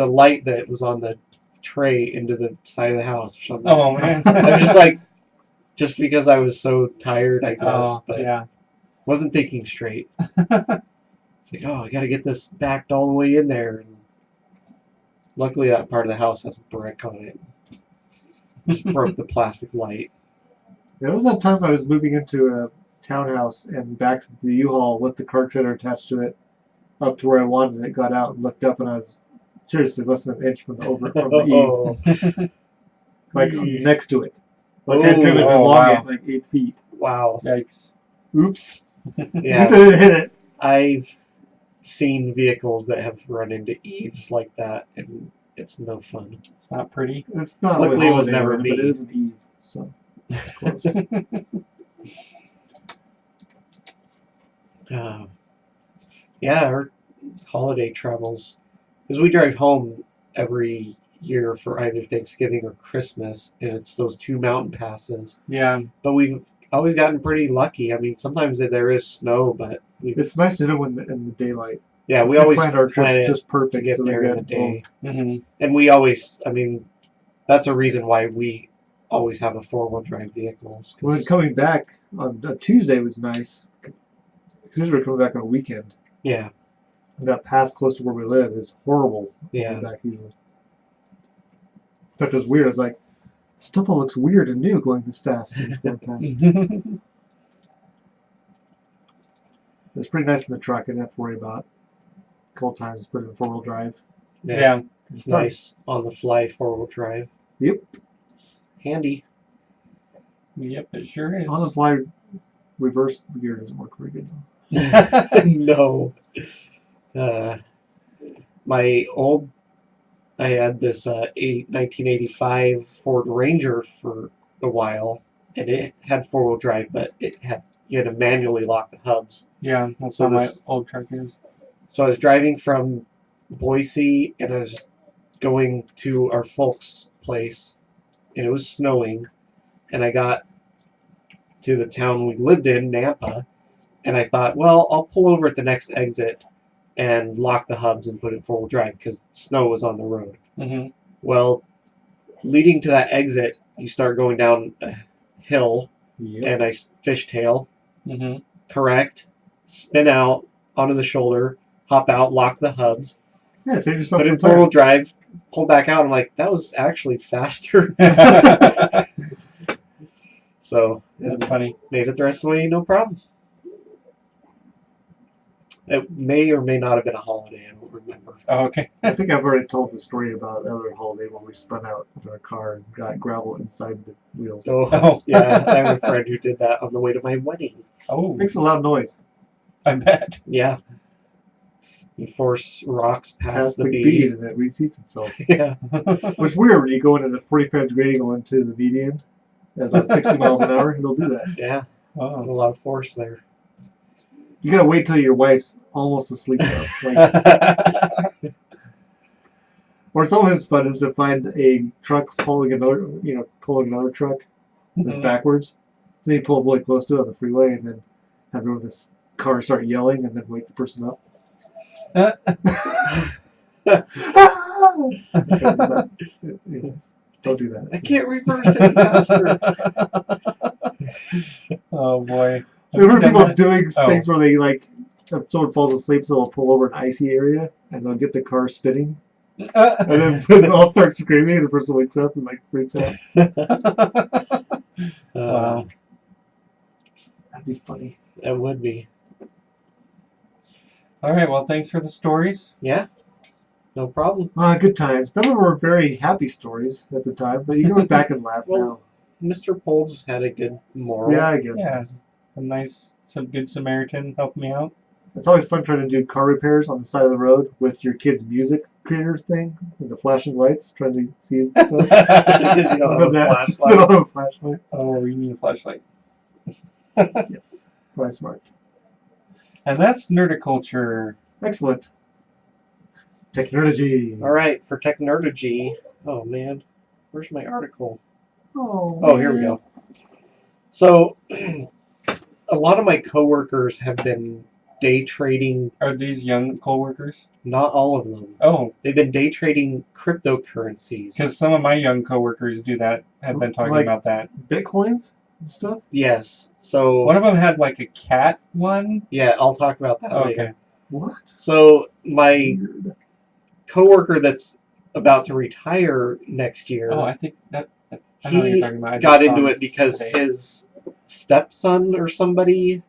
light that was on the tray into the side of the house or something. Oh, man. I was just like, just because I was so tired, I guess, Oh, but yeah. wasn't thinking straight. It's like, oh, I gotta get this backed all the way in there. And luckily, that part of the house has a brick on it. Just broke the plastic light. There was that time I was moving into a townhouse and backed the U-Haul with the car trailer attached to it up to where I wanted it, got out and looked up, and I was seriously less than an inch from the eave. Like next to it. Like I'd driven along it like 8 feet. Wow. Yikes. Oops. At least I Yeah, didn't hit it. I've seen vehicles that have run into eaves like that, and it's no fun. It's not pretty. It's not Luckily, really it was holiday never related, but it me. is an eve, so it's close. Yeah, our holiday travels, because we drive home every year for either Thanksgiving or Christmas, and it's those 2 mountain passes. Yeah. But we've always gotten pretty lucky. I mean, sometimes there is snow, but It's nice to do in the daylight. yeah, we We always planned our plan trip it just to perfect, get so we there in the got day. Hmm. And we always, I mean, that's a reason why we always have a 4-wheel drive vehicles. Well, then coming back on a Tuesday was nice. Because we're coming back on a weekend. Yeah, And that pass close to where we live is horrible. Yeah. Coming back usually. In fact, it was weird. It's like, stuff all looks weird and new going this fast. It's going past. It's pretty nice in the truck. I didn't have to worry about it. A couple times put it in 4-wheel drive. Yeah. It's nice on the fly 4-wheel drive. Yep. Handy. Yep, it sure is. On the fly reverse gear doesn't work very good though. No. I had this 1985 Ford Ranger for a while, and it had 4-wheel drive, but you had to manually lock the hubs. Yeah, that's So how my this- old truck is. So I was driving from Boise, and I was going to our folks' place, and it was snowing, and I got to the town we lived in, Nampa, and I thought, well, I'll pull over at the next exit and lock the hubs and put it in 4-wheel drive because snow was on the road. Hmm. Well, leading to that exit, you start going down a hill, Yep. and I fishtail, Hmm. correct, spin out onto the shoulder, hop out, lock the hubs, Yeah, save yourself put some in 4-wheel time. drive, pull back out. I'm like, that was actually faster. So That's funny. made it the rest of the way, no problem. It may or may not have been a holiday. I don't remember. Oh, okay. I think I've already told the story about the other holiday when we spun out of our car and got gravel inside the wheels. So Oh. yeah, I have a friend who did that on the way to my wedding. Oh, Makes a loud noise. I bet. Yeah. You force rocks past Past the the bead. bead and it reseats itself. Yeah. Which is weird when you go in at a 45 degree angle into the median at about 60 miles an hour, it'll do that. Yeah. A Oh. lot of force there. You gotta wait till your wife's almost asleep though. Like, or it's always fun is to find a truck pulling another truck that's Mhm. backwards. So you pull really close to it on the freeway and then have everyone in this car start yelling and then wake the person up. Anyways, don't do that. I can't reverse any faster. Oh boy. So I've heard Done people that? doing Oh. things where they like, if someone falls asleep, so they'll pull over an icy area and they'll get the car spinning, and then they all start screaming, and the person wakes up and like freaks out. Wow. That'd be funny. That would be. All right. Well, thanks for the stories. Yeah. No problem. Good times. None of them were very happy stories at the time, but you can look back and laugh Well, Mr. Polds had a good moral. now. Yeah, I guess. Yeah. Some good Samaritan helped me out. It's always fun trying to do car repairs on the side of the road with your kid's music creator thing, with the flashing lights, trying to see stuff. Because you don't have a flashlight. So you don't have a flashlight. Oh, you need a flashlight. Yes. Quite smart. And that's nerdiculture. Excellent. Technology. All right, for Technerdy. Oh man, where's my article? Oh, Oh, here we go. So, a lot of my coworkers have been day trading. Are these young coworkers? Not all of them. Oh, They've been day trading cryptocurrencies. because some of my young coworkers do that. Have been talking Like- about that. Bitcoins and stuff? Yes. So One of them had like a cat one. yeah, I'll talk about that Okay. later. What? So my Weird. coworker that's about to retire next year. Oh, I think that. I know what He you're talking about. I got just saw into it because today. his stepson or somebody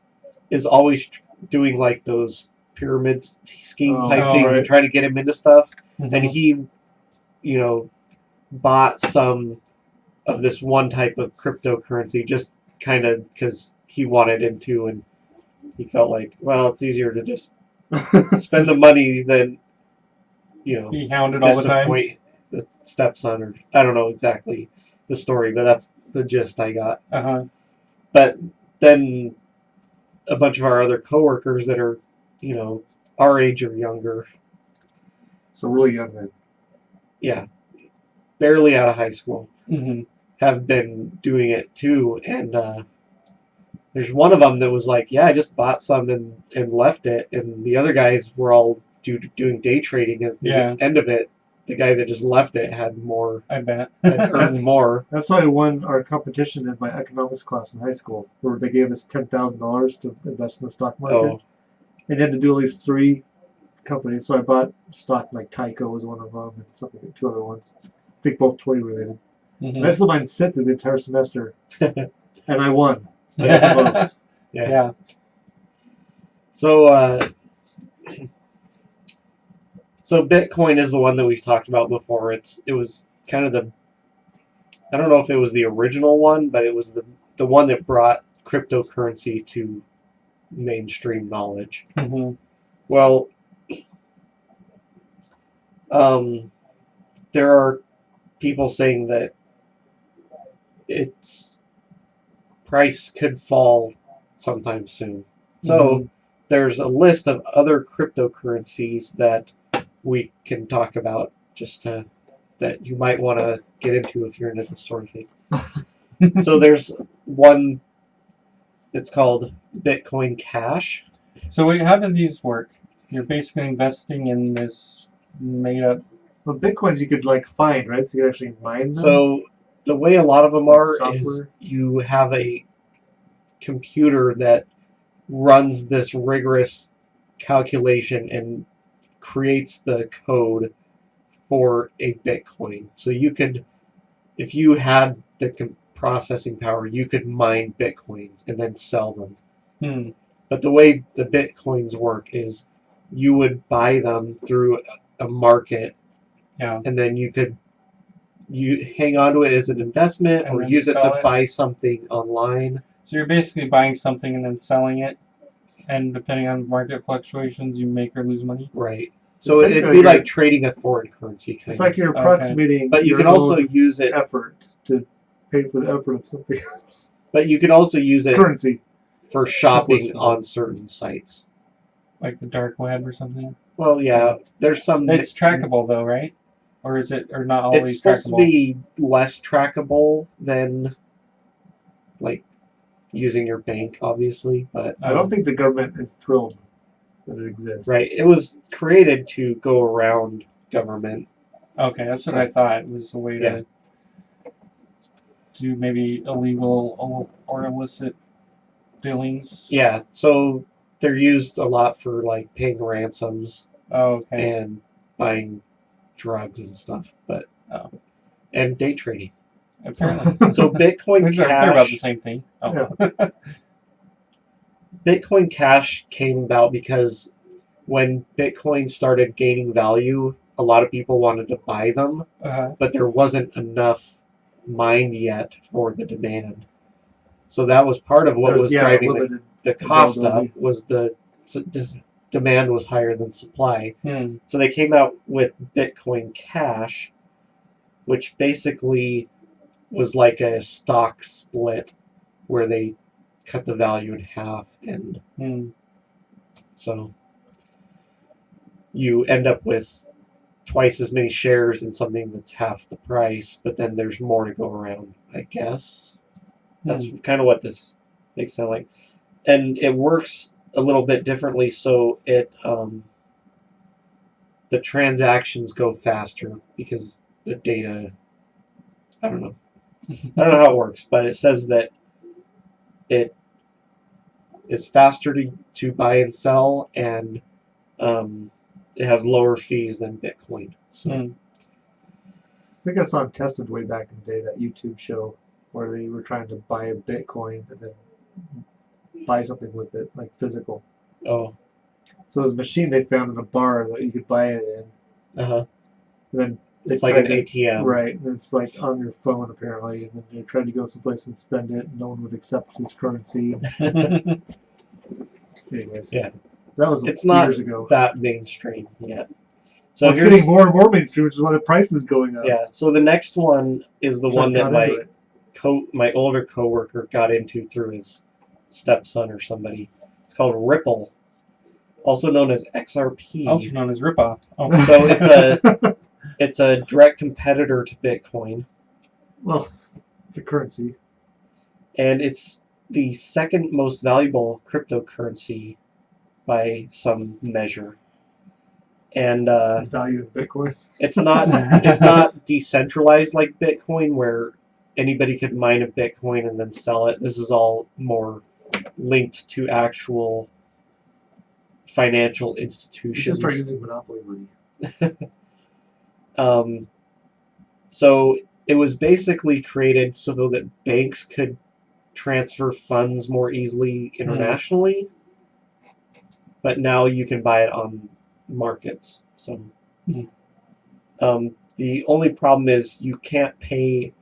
is always doing like those pyramid scheme Oh, type things right. and trying to get him into stuff. Mhm. And he, bought some of this one type of cryptocurrency just kind of because he wanted into, and he felt like, well, it's easier to just spend the money than, Be hounded all the time. disappoint the stepson, or I don't know exactly the story, but that's the gist I got. But then a bunch of our other coworkers that are, our age or younger, So really young then. yeah, barely out of high school, Mm-hmm. have been doing it too. And there's one of them that was like, yeah, I just bought some and left it. And the other guys were all doing day trading. At the end of it, the guy that just left it had more. I bet. Had earned more. That's why I won our competition in my economics class in high school, where they gave us $10,000 to invest in the stock market. Oh, And you had to do at least 3 companies. So I bought stock like Tyco was one of them, and something 2 other ones. I think both toy related. And I just let mine sit through the entire semester, and I won. I got the most. yeah. So, so Bitcoin is the one that we've talked about before. It was kind of I don't know if it was the original one, but it was the one that brought cryptocurrency to mainstream knowledge. Mm-hmm. Well, there are people saying that its price could fall sometime soon. So there's a list of other cryptocurrencies that we can talk about that you might want to get into if you're into this sort of thing. So there's one that's called Bitcoin Cash. So wait, how do these work? You're basically investing in this made-up. Well, Bitcoins you could like find, right? So you could actually mine them. So the way a lot of them It's like are is software. you have a computer that runs this rigorous calculation and creates the code for a Bitcoin. So you could, if you had the processing power, you could mine Bitcoins and then sell them. But the way the Bitcoins work is you would buy them through a market, and then you hang on to it as an investment And or then use it sell to it. buy something online. So you're basically buying something and then selling it, and depending on market fluctuations, you make or lose money. Right. So It's it'd be like trading a foreign currency kind It's like you're Okay. approximating But you your can also own use it. effort to pay for the effort of something else. But you can also use it Currency. for shopping Simplest on certain sites. Like the dark web or something. Well, yeah, there's some. It's trackable though, right? Or is it, or not always It's supposed trackable? to be less trackable than like using your bank, obviously, but I don't think the government is thrilled that it exists. right. It was created to go around government. Okay, that's what I thought. It was a way to do maybe illegal or illicit dealings. Yeah, so they're used a lot for like paying ransoms Oh, okay. and buying drugs and stuff, but and day trading. Apparently. So Bitcoin Which Cash. they're about the same thing. Oh. Yeah. Bitcoin Cash came about because when Bitcoin started gaining value, a lot of people wanted to buy them, but there wasn't enough mined yet for the demand. So that was part of what was driving the cost up, was the demand was higher than supply. So they came out with Bitcoin Cash, which basically was like a stock split where they cut the value in half, and so you end up with twice as many shares in something that's half the price, but then there's more to go around, I guess. That's kind of what this makes sound like. And it works a little bit differently, so it the transactions go faster because the data, I don't know how it works, but it says that it is faster to buy and sell, and it has lower fees than Bitcoin. So I think I saw it tested way back in the day, that YouTube show where they were trying to buy a Bitcoin and then buy something with it, like physical. Oh. So it was a machine they found in a bar that you could buy it in. And then it's like an ATM. Right. And it's like on your phone apparently, and then you're trying to go someplace and spend it, and no one would accept this currency. Anyways, Yeah. that was It's not years ago. that mainstream yet. So Well, it's here's getting more and more mainstream, which is why the price is going up. yeah. So the next one is the So I one that got into it. my older coworker got into through his stepson or somebody. It's called Ripple, also known as XRP. Also known as ripoff. Oh, So it's a direct competitor to Bitcoin, Well, it's a currency. and it's the second most valuable cryptocurrency by some measure. And Its value in Bitcoin. it's not decentralized like Bitcoin, where anybody could mine a Bitcoin and then sell it. This is all more linked to actual financial You should institutions. start using Monopoly money. So it was basically created so that banks could transfer funds more easily internationally, but now you can buy it on markets. So the only problem is you can't pay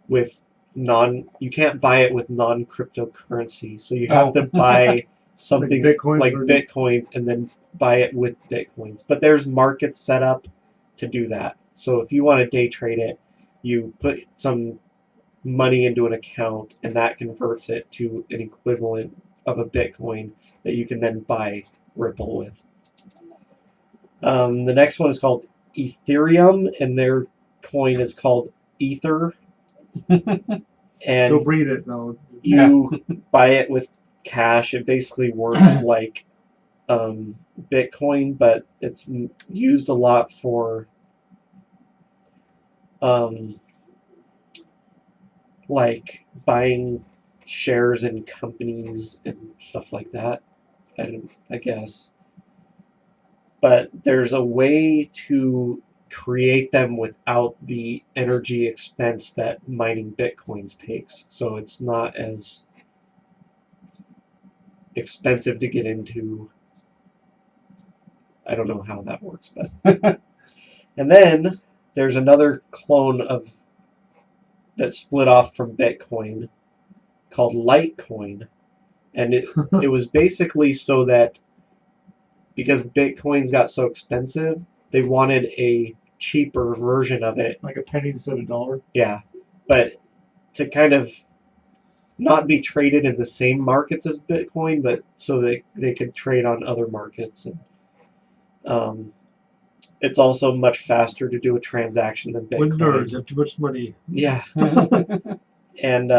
with you can't buy it with non-cryptocurrency. So you have to buy something like Bitcoins and then buy it with Bitcoins. But there's markets set up to do that. So if you want to day trade it, you put some money into an account and that converts it to an equivalent of a Bitcoin that you can then buy Ripple with. The next one is called Ethereum, and their coin is called Ether. And They'll breathe it though. you buy it with cash. It basically works like Bitcoin, but it's used a lot for like buying shares in companies and stuff like that, I guess. But there's a way to create them without the energy expense that mining Bitcoins takes. So it's not as expensive to get into. I don't know how that works, but and then there's another clone that split off from Bitcoin called Litecoin, and it was basically so that because Bitcoins got so expensive, they wanted a cheaper version of it. Like a penny instead of a dollar. Yeah, but to kind of not be traded in the same markets as Bitcoin, but so they could trade on other markets. And it's also much faster to do a transaction than Bitcoin. When nerds have too much money. Yeah. And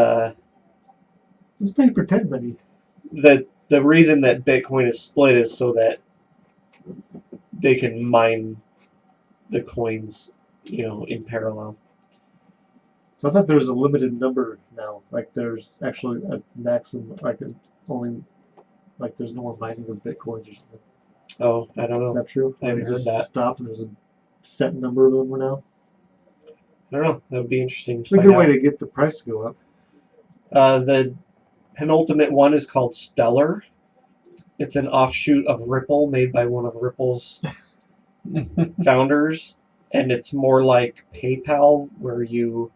Let's pay pretend money. the reason that Bitcoin is split is so that they can mine the coins, in parallel. So I thought there was a limited number now. Like there's actually a maximum, there's no more mining of Bitcoins or something. Oh, I don't know. Is that true? I haven't heard that. Stopped and there's a set number of them now. I don't know. That would be interesting. It's a good way to get the price to go up. The penultimate one is called Stellar. It's an offshoot of Ripple, made by one of Ripple's founders, and it's more like PayPal, where you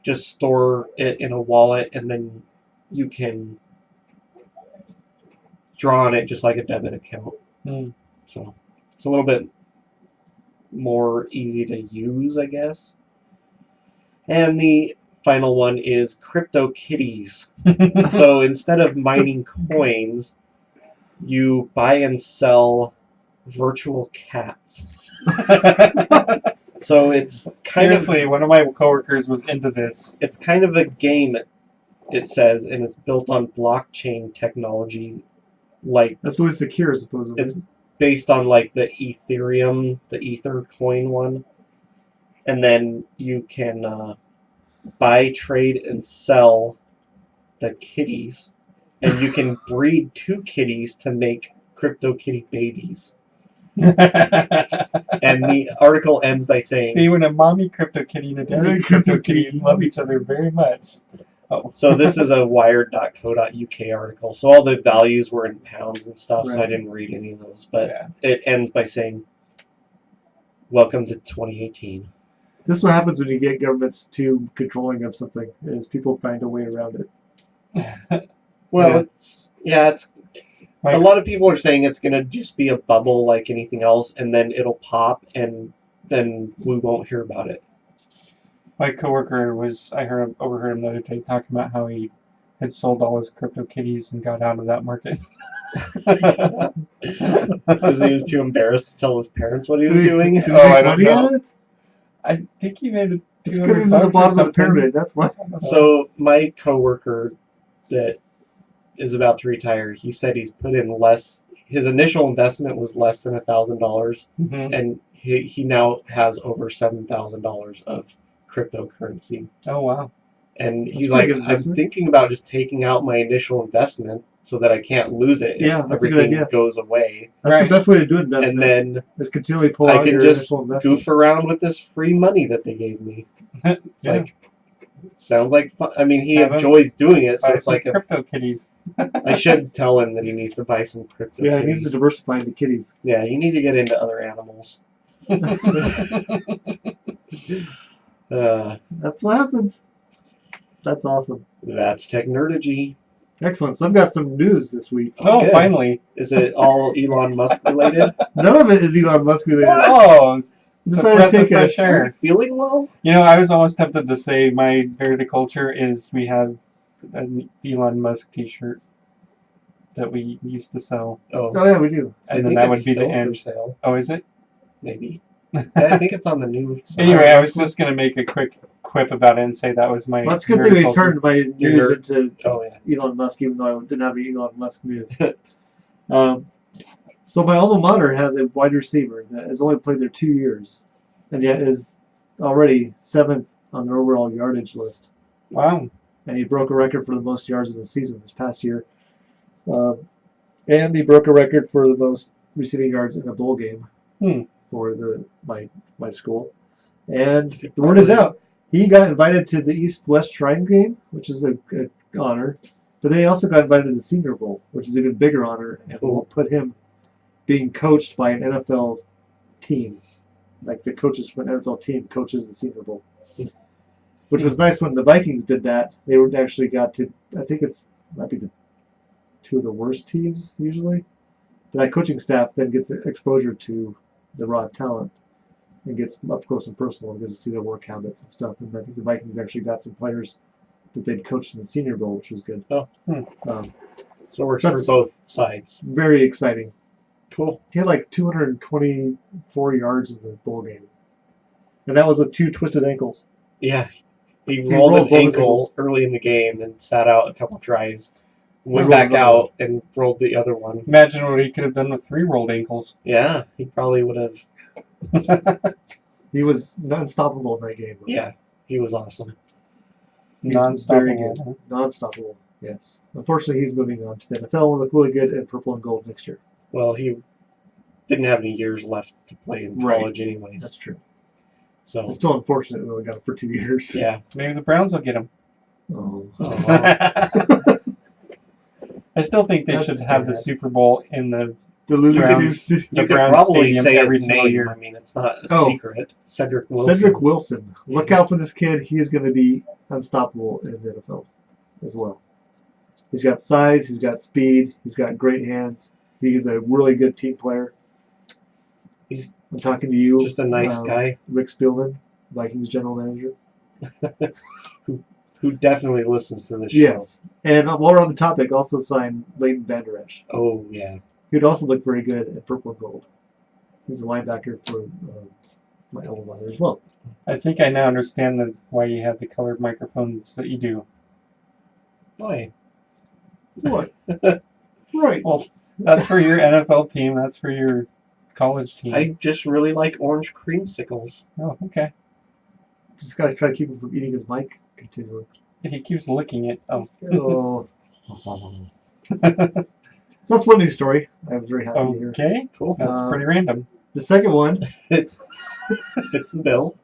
just store it in a wallet and then you can draw on it just like a debit account. So it's a little bit more easy to use, I guess. And the final one is CryptoKitties. So instead of mining coins, you buy and sell virtual cats. So it's seriously, one of my coworkers was into this. It's kind of a game, it says, and it's built on blockchain technology. Like that's really secure, supposedly. It's based on like the Ethereum, the Ether coin one, and then you can buy, trade, and sell the kitties, and you can breed 2 kitties to make CryptoKitty babies. And the article ends by saying, "See, when a mommy CryptoKitty and a daddy CryptoKitty love each other very much." Oh. So this is a wired.co.uk article. So all the values were in pounds and stuff, right. So I didn't read any of those. But It ends by saying, "Welcome to 2018. This is what happens when you get governments too controlling of something, is people find a way around it. Well, it's My, A lot of people are saying it's going to just be a bubble like anything else, and then it'll pop, and then we won't hear about it. my coworker overheard him the other day talking about how he had sold all his crypto kitties and got out of that market. Because he was too embarrassed to tell his parents what he was doing. Did he Oh, make I don't money know. at it? I think he made It's $200 because he's at the or bottom of the something. pyramid. That's why. So my coworker that is about to retire, he said he's put in less. His initial investment was less than $1,000, Mhm. and he now has over $7,000 of cryptocurrency. Oh wow. And That's he's a pretty like, good I'm investment. thinking about just taking out my initial investment so that I can't lose it if Yeah, that's a good everything idea. goes away. That's Right. the best way to do And investment. then Is continually pull I out can your just initial investment. goof around with this free money that they gave me. It's Yeah. like, sounds like fun. I mean, he Have him enjoys doing it, so Buy it's some like crypto kitties. I should tell him that he needs to buy some crypto. Yeah, he needs to kitties. diversify into kitties. Yeah, you need to get into other animals. That's what happens. That's awesome. That's Technerdy. Excellent. So I've got some news this week. Oh, good. finally. Is it all Elon Musk related? None of it is Elon Musk related. Oh, it's a Decided breath to of take fresh a. Are you air. feeling well? You know, I was almost tempted to say my verticulture is we have an Elon Musk t-shirt that we used to sell. Oh, Oh yeah, we do. And then think that it's would be the still for end. sale. Oh, is it? Maybe. Yeah, I think it's on the new side. Anyway, I was just going to make a quick quip about it and say that was my Well, it's a good thing we verticulture. turned my news into Oh yeah. Elon Musk, even though I didn't have any Elon Musk news. So my alma mater has a wide receiver that has only played there 2 years, and yet is already 7th on their overall yardage list. Wow. And he broke a record for the most yards in the season this past year. And he broke a record for the most receiving yards in a bowl game for my school. And the word is out. He got invited to the East-West Shrine game, which is a good honor. But then he also got invited to the Senior Bowl, which is an even bigger honor, and will put him being coached by an NFL team. Like the coaches from an NFL team coaches the Senior Bowl. Which was nice when the Vikings did that. They actually got to, I think might be the 2 of the worst teams usually. But that coaching staff then gets exposure to the raw talent and gets up close and personal and gets to see their work habits and stuff. And I think the Vikings actually got some players that they'd coached in the Senior Bowl, which was good. Oh. So it works That's- for both sides. Very exciting. Cool. He had like 224 yards in the bowl game. And that was with 2 twisted ankles. Yeah. He He rolled rolled an both his ankle ankles. early in the game and sat out a couple tries. Went rolled back another out and rolled the other one. Imagine what he could have done with 3 rolled ankles. Yeah, he probably would have. He was unstoppable in that game. Yeah, he was awesome. He's Non-stoppable. very good. Non-stoppable, yes. Unfortunately, he's moving on to the NFL. Will look really good in purple and gold next year. Well, he didn't have any years left to play in Right. college anyways. That's true. So, It's still unfortunate we only got him for 2 years. yeah. Maybe the Browns will get him. Oh. I still think they That's should have the sad. Super Bowl in the The losing Browns. teams. You could Browns probably Stadium say every his single name. year. I mean, it's not a Oh. secret. Cedric Wilson. Cedric Wilson. Look out for this kid. He is going to be unstoppable in the NFL as well. He's got size. He's got speed. He's got great hands. He's a really good team player. He's I'm talking to you. just a nice guy Rick Spielman, Vikings general manager. who definitely listens to this show. Yes. And while we're on the topic, also signed Leighton Vander Esch. Oh, yeah. He would also look very good at purple and gold. He's a linebacker for my alma mater as well. I think I now understand why you have the colored microphones that you do. Why? What? Right. Well, that's for your NFL team. That's for your college team. I just really like orange creamsicles. Oh, okay. Just gotta try to keep him from eating his mic continually. He keeps licking it. Oh. Oh. So that's one news story. I was very happy to hear. Okay. Cool. That's pretty random. The second one, It's the bill.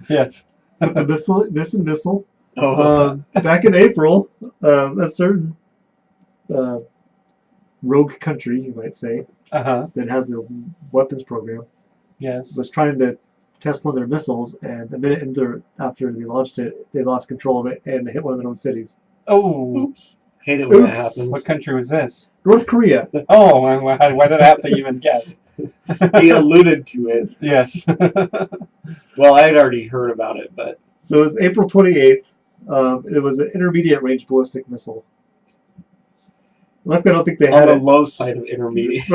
Yes. with the missile. Oh, Back in April, a certain rogue country, you might say, Uh-huh. that has a weapons program, Yes. was trying to test one of their missiles, and a minute after they launched it, they lost control of it and hit one of their own cities. Oh. oops. Hate it when that Oops. happens. What country was this? North Korea. Oh, why did I have to even guess? He alluded to it. Yes. Well, I had already heard about it, but So it was April 28th. It was an intermediate range ballistic missile. Luckily, I don't think they on had the it. low side of intermediate.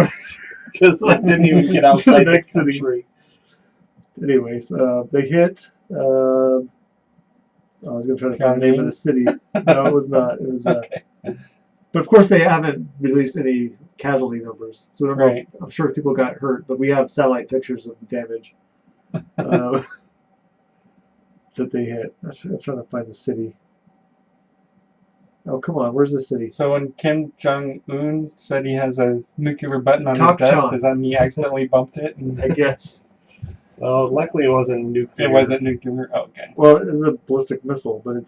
Because it didn't even get outside the Next city. country. Anyways, they hit. I was going to try to find the name of the city. No, it was not. It was. Okay. But of course, they haven't released any casualty numbers, so we don't know. Right. I'm sure people got hurt, but we have satellite pictures of the damage that they hit. I'm trying to find the city. Oh, come on. Where's the city? So when Kim Jong-un said he has a nuclear button on Talk his desk, Chong. Does that mean he accidentally bumped it? And I guess. Well, luckily it wasn't nuclear. it wasn't nuclear. Oh, okay. Well, it was a ballistic missile, but it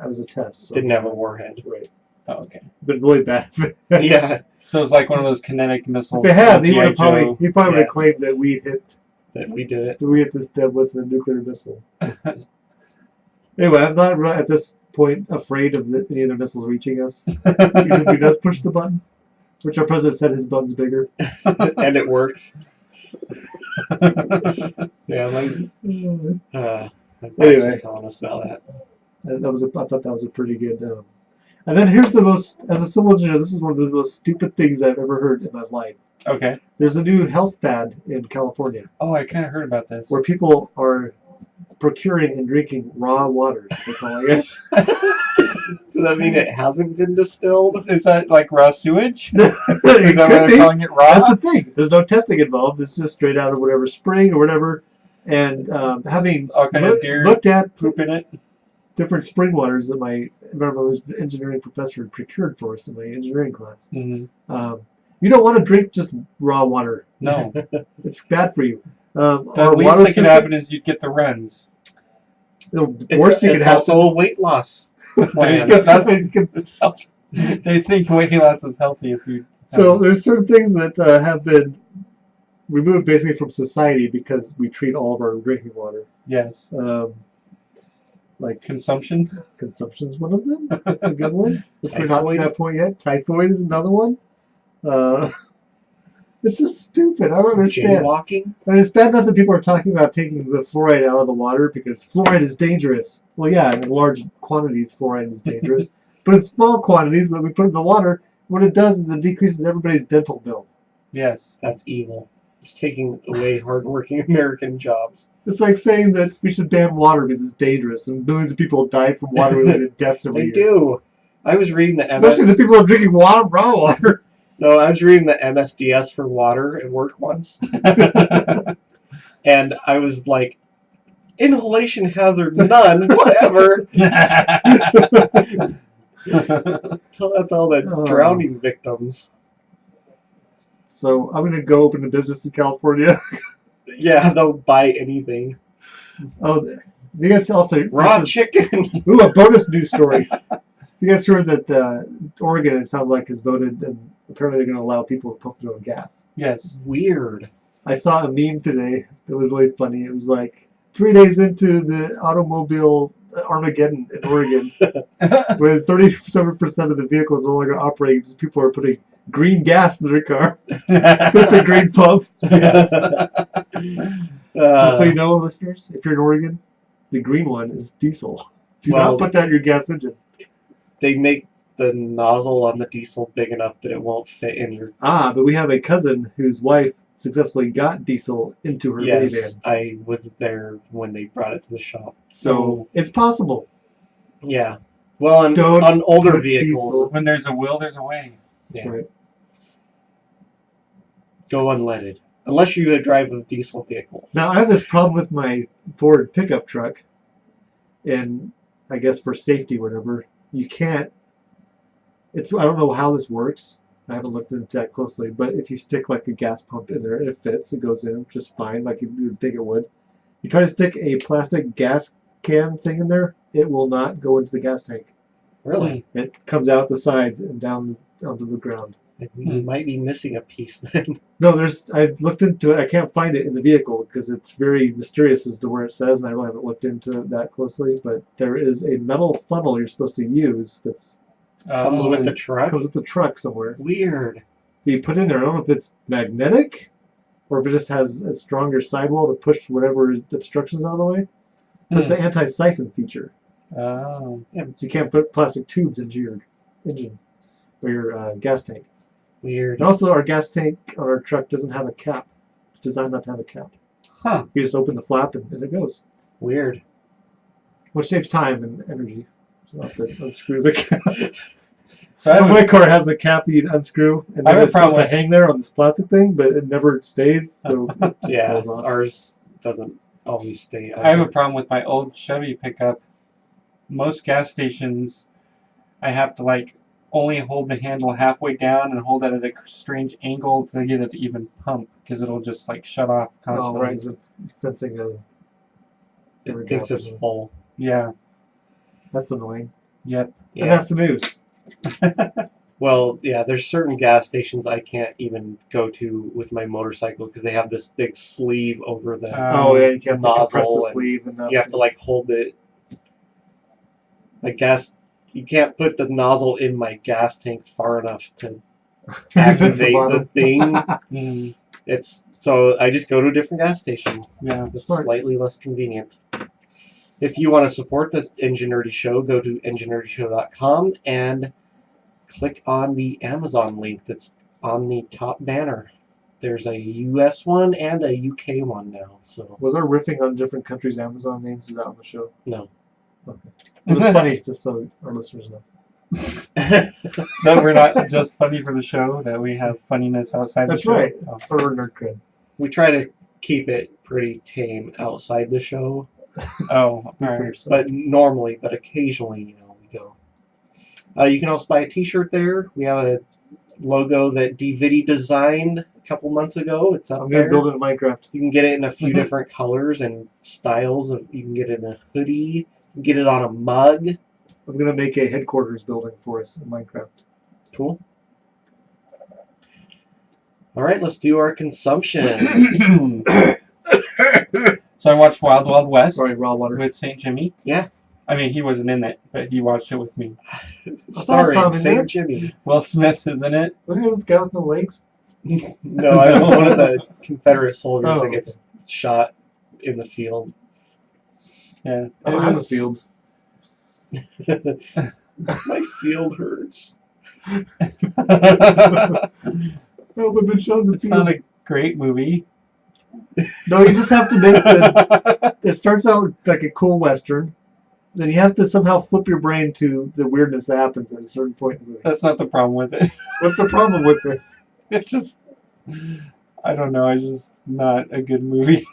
was a test. So. Didn't have a warhead. Right. Oh, okay. But really bad. Yeah, So it's like one of those kinetic missiles. If they had, from he would have G.I. probably Joe. would Yeah. have claimed that we hit that we did it. that with the nuclear missile. Anyway, I'm not at this point afraid of any of the missiles reaching us. Even if he does push the button, which our president said his button's bigger. And it works. Yeah, like my boss Anyway. was telling us about that. And I thought that was a pretty good. And then here's the most, as a civil engineer, this is one of the most stupid things I've ever heard in my life. Okay. There's a new health fad in California Oh, I kind of heard about this. where people are procuring and drinking raw water. They're calling it. Does that mean it hasn't been distilled? Is that like raw sewage? It Is that why could they're be. calling it raw? That's the thing. There's no testing involved. It's just straight out of whatever spring or whatever. And having All kind of deer looked at poop in it. different spring waters that my environmental engineering professor had procured for us in my engineering class, Mm-hmm. you don't want to drink just raw water. No. It's bad for you. The Our least water that can system, happen is you'd get the runs. the worst you it's can have. also a weight loss plan. They think weight loss is healthy if you. So there's certain things that have been removed basically from society because we treat all of our drinking water. Yes. Like Consumption. consumption's one of them. That's a good one. Which we're not to Typhoid. that point yet. Typhoid is another one. It's just stupid. I don't understand. Jaywalking? I mean, it's bad enough that people are talking about taking the fluoride out of the water because fluoride is dangerous. Well, yeah, in large quantities, fluoride is dangerous. But in small quantities that we put in the water, what it does is it decreases everybody's dental bill. Yes. That's evil. It's taking away hardworking American jobs. It's like saying that we should ban water because it's dangerous, and millions of people die from water-related deaths every They year. do. I was reading the Especially the people who are drinking water, raw water. No, I was reading the MSDS for water at work once, and I was like, inhalation hazard none, whatever. That's all the Oh. drowning victims. So I'm going to go open a business in California. Yeah, they'll buy anything. Oh, you guys also... Raw this is- chicken. Ooh, a bonus news story. You guys heard that Oregon, it sounds like, has voted, and apparently they're going to allow people to pump their own gas. Yes. Weird. I saw a meme today that was really funny. It was like 3 days into the automobile Armageddon in Oregon, where 37% of the vehicles no longer operating because people are putting green gas in their car with the green pump. Yes. Just so you know, listeners, if you're in Oregon, the green one is diesel. Do Well- not put that in your gas engine. They make the nozzle on the diesel big enough that it won't fit in your. But we have a cousin whose wife successfully got diesel into her minivan. Yes, I was there when they brought it to the shop. So it's possible. Yeah. Well, Don't on older put vehicles, diesel- When there's a will, there's a way. That's Yeah. right. go unleaded. Unless you drive a diesel vehicle. Now, I have this problem with my Ford pickup truck, and I guess for safety, whatever, you can't. I don't know how this works. I haven't looked into that closely, but if you stick like a gas pump in there, it fits. It goes in just fine, like you would think it would. You try to stick a plastic gas can thing in there, it will not go into the gas tank. Really? It comes out the sides and down onto the ground. You might be missing a piece then. No, I looked into it. I can't find it in the vehicle because it's very mysterious as to where it says, and I really haven't looked into it that closely. But there is a metal funnel you're supposed to use that's Comes with the truck. Comes with the truck somewhere. Weird. Do you put in there? I don't know if it's magnetic or if it just has a stronger sidewall to push whatever obstructions out of the way. But it's an anti-siphon feature. Oh. Yeah, so you can't put plastic tubes into your engine or your gas tank. Weird. And also, our gas tank on our truck doesn't have a cap. It's designed not to have a cap. Huh. You just open the flap and it goes. Weird. Which saves time and energy. So you don't have to unscrew the cap. So my car has the cap that you unscrew, and I then have a it's supposed to problem hang there on this plastic thing, but it never stays, so it just Yeah, falls off. ours doesn't always stay. I have a problem with my old Chevy pickup. Most gas stations, I have to like only hold the handle halfway down and hold it at a strange angle to get it to even pump, because it'll just like shut off Oh, constantly. right, 'cause it's sensing It thinks it's full. Yeah. That's annoying. Yep. Yeah. And that's the news. Well, yeah, there's certain gas stations I can't even go to with my motorcycle because they have this big sleeve over the Oh, yeah, you can't compress nozzle the and sleeve enough. you have to like hold it. I guess you can't put the nozzle in my gas tank far enough to activate the bottom. thing. Mm, It's so I just go to a different gas station. yeah. It's Smart. slightly less convenient. If you want to support the Enginerdy Show, go to enginerdyshow.com and click on the Amazon link that's on the top banner. There's a US one and a UK one now. So Was our riffing on different countries' Amazon names? Is that on the show? no. Okay. It was funny, just so our listeners know. That we're not just funny for the show, that we have funniness outside That's the show. right. Oh. For nerd cred. We try to keep it pretty tame outside the show, Oh, Speak all for right. yourself. but occasionally, we go. You can also buy a T-shirt there. We have a logo that DViddy designed a couple months ago. It's up I'm there. going to build it in Minecraft. You can get it in a few Mhm. different colors and styles. You can get it in a hoodie. You can get it on a mug. I'm going to make a headquarters building for us in Minecraft. Cool. All right, let's do our consumption. So I watched Wild Wild West Sorry, raw water. with St. Jimmy. Yeah. I mean, he wasn't in it, but he watched it with me. Starring Tom in there. St. Jimmy. Will Smith is in it. Wasn't it this guy with no legs? No, I was one of the Confederate soldiers Oh, that gets shot in the field. Yeah. I don't have a field. My field hurts. Oh, I've been shot in the It's field. not a great movie. No, you just have to make the. It starts out like a cool western. Then you have to somehow flip your brain to the weirdness that happens at a certain point in the movie. That's not the problem with it. What's the problem with it? It's just, I don't know. It's just not a good movie.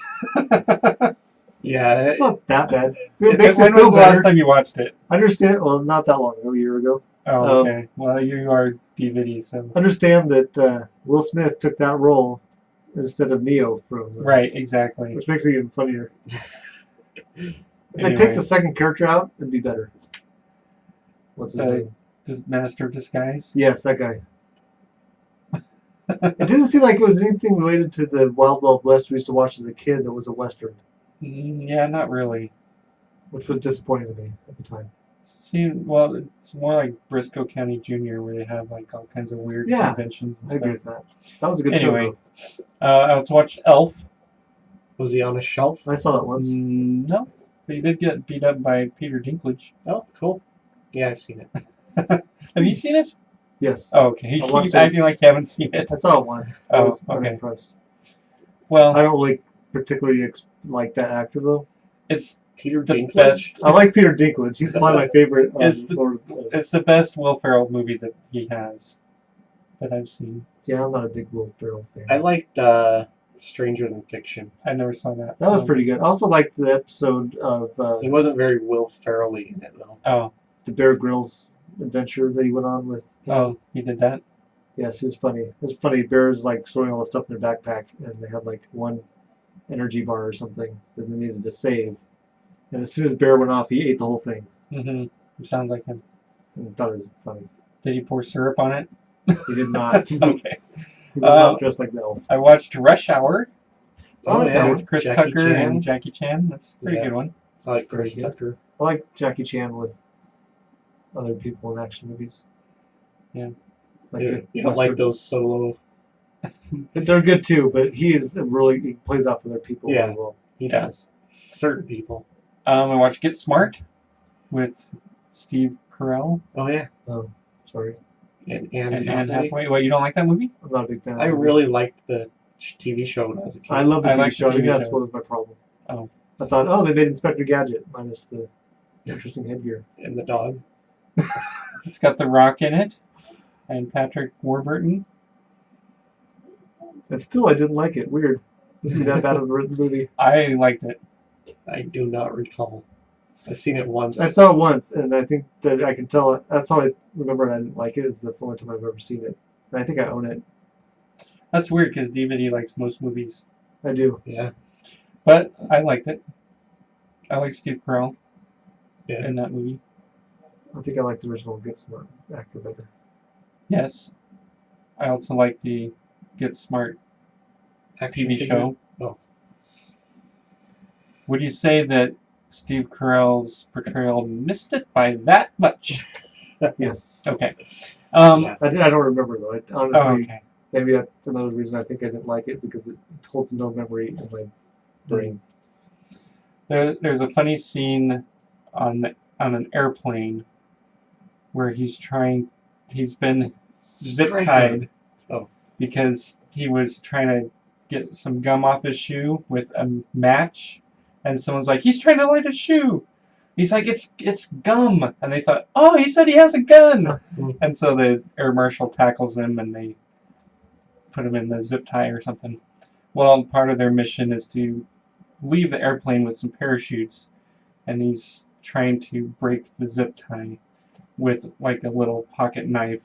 Yeah, It's not that bad. It When makes was it the feel last better. time you watched it? Understand? Well, not that long ago, a year ago. Oh, okay. Well, you are DVD, so. Understand that Will Smith took that role instead of Neo from. Right, exactly. Which makes it even funnier. If they Anyway. take the second character out, it'd be better. What's his name? Does Master of Disguise? Yes, that guy. It didn't seem like it was anything related to the Wild Wild West we used to watch as a kid that was a western, Yeah, not really. which was disappointing to me at the time. Well, it's more like Briscoe County Jr., where they have like all kinds of weird Yeah, conventions and I agree stuff. with that. That was a good Anyway. show, I also watched Elf. was he on a shelf? though. I saw that once. No, but he did get beat up by Peter Dinklage. Oh, cool. Yeah, I've seen it. Have you seen it? Yes. Oh, okay. You I watched keep it. acting like you haven't seen it. I saw it once. I Oh, was okay. unimpressed. Well, I don't really particularly like that actor, though. it's Peter the Dinklage? best. I like Peter Dinklage. He's probably my favorite. It's the best Will Ferrell movie that he has that I've seen. Yeah, I'm not a big Will Ferrell fan. I liked Stranger Than Fiction. I never saw that. That was so- pretty good. I also liked the episode of He wasn't very Will Ferrell-y in it, though. Oh, the Bear Grylls adventure that he went on with. oh, he did that. Yes, it was funny. It was funny. Bears like storing all the stuff in their backpack, and they had like one energy bar or something that they needed to save. And as soon as Bear went off, he ate the whole thing. Mm-hmm. Sounds like him. And I thought it was funny. Did he pour syrup on it? He did not. He Okay. was not dressed like the elf. I watched Rush Hour I like that one. with Chris Jackie Tucker Chan. and Jackie Chan. That's a pretty Yeah. good one. I like Chris Very good. Tucker. I like Jackie Chan with other people in action movies. Yeah. Like You don't like those solo. They're good too, but he plays off other people Yeah. really well. He Yeah. does. Certain people. I watched Get Smart with Steve Carell Oh yeah. Oh, sorry. And and Anne Hathaway. Hathaway. What, you don't like that movie? I'm not a big fan. I really liked the TV show when I was a kid. I love the I TV like the show. I think TV that's show. what was my problem. Oh. I thought, they made Inspector Gadget minus the interesting headgear. And the dog. It's got The Rock in it and Patrick Warburton. And still, I didn't like it. Weird. This would be that bad of a written movie. I liked it. I do not recall. I've seen it once. I saw it once, and I think that I can tell. That's how I remember I didn't like it. That's the only time I've ever seen it. And I think I own it. That's weird because DVD likes most movies. I do. Yeah. But I liked it. I like Steve Carell Yeah. in that movie. I think I like the original Get Smart actor better. Yes. I also like the Get Smart Action TV figure? show. Oh. Would you say that Steve Carell's portrayal missed it by that much? Yes. Okay. Yeah. I don't remember though. Honestly, Oh, okay. maybe that's another reason I think I didn't like it because it holds no memory in my brain. There's a funny scene on an airplane where he's been zip tied because he was trying to get some gum off his shoe with a match, and someone's like, he's trying to light a shoe. He's like, it's gum, and they thought, oh, he said he has a gun, and so the air marshal tackles him and they put him in the zip tie or something. Well, part of their mission is to leave the airplane with some parachutes, and he's trying to break the zip tie with like a little pocket knife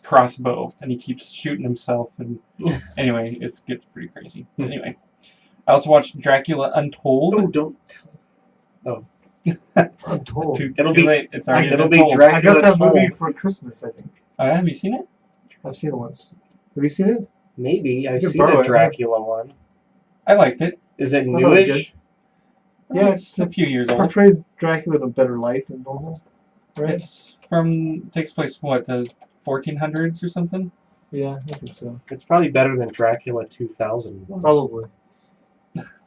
crossbow, and he keeps shooting himself, and anyway, it gets pretty crazy. Anyway, I also watched Dracula Untold. Oh, don't tell. Untold. It'll Too be- late. It's already it'll been be told. Dracula. I got that Untold. movie for Christmas, I think. Have you seen it? I've seen it once. Have you seen it? Maybe. I've You can seen borrow a it, Dracula one. I liked it. Is it thought it was newish? Yeah, It's a few years old. Portrays Dracula in a better light than normal, right? Takes place what, the 1400s or something? Yeah, I think so. It's probably better than Dracula 2000 was. Probably.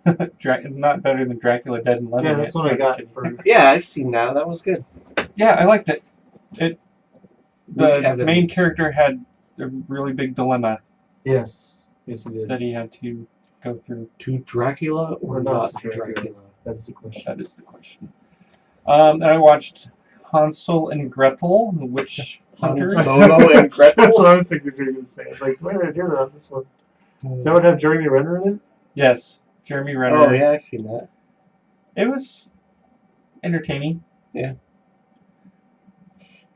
Not better than Dracula Dead and Loving Yeah, It. that's what I I'm just got kidding. for. Yeah, I've seen that. That was good. Yeah, I liked it. Weak The evidence. main character had a really big dilemma Yes, yes, it did. that he had to go through. To Dracula or Or not not to to Dracula. Dracula? That's the question. That is the question. And I watched Hansel and Gretel, the Witch Hunters. Solo and That's Gretel? what I was thinking you were going to say. Like, where did I hear that on this one? Does that one have Jeremy Renner in it? Yes, Jeremy Renner. Oh, yeah, I've seen that. It was entertaining.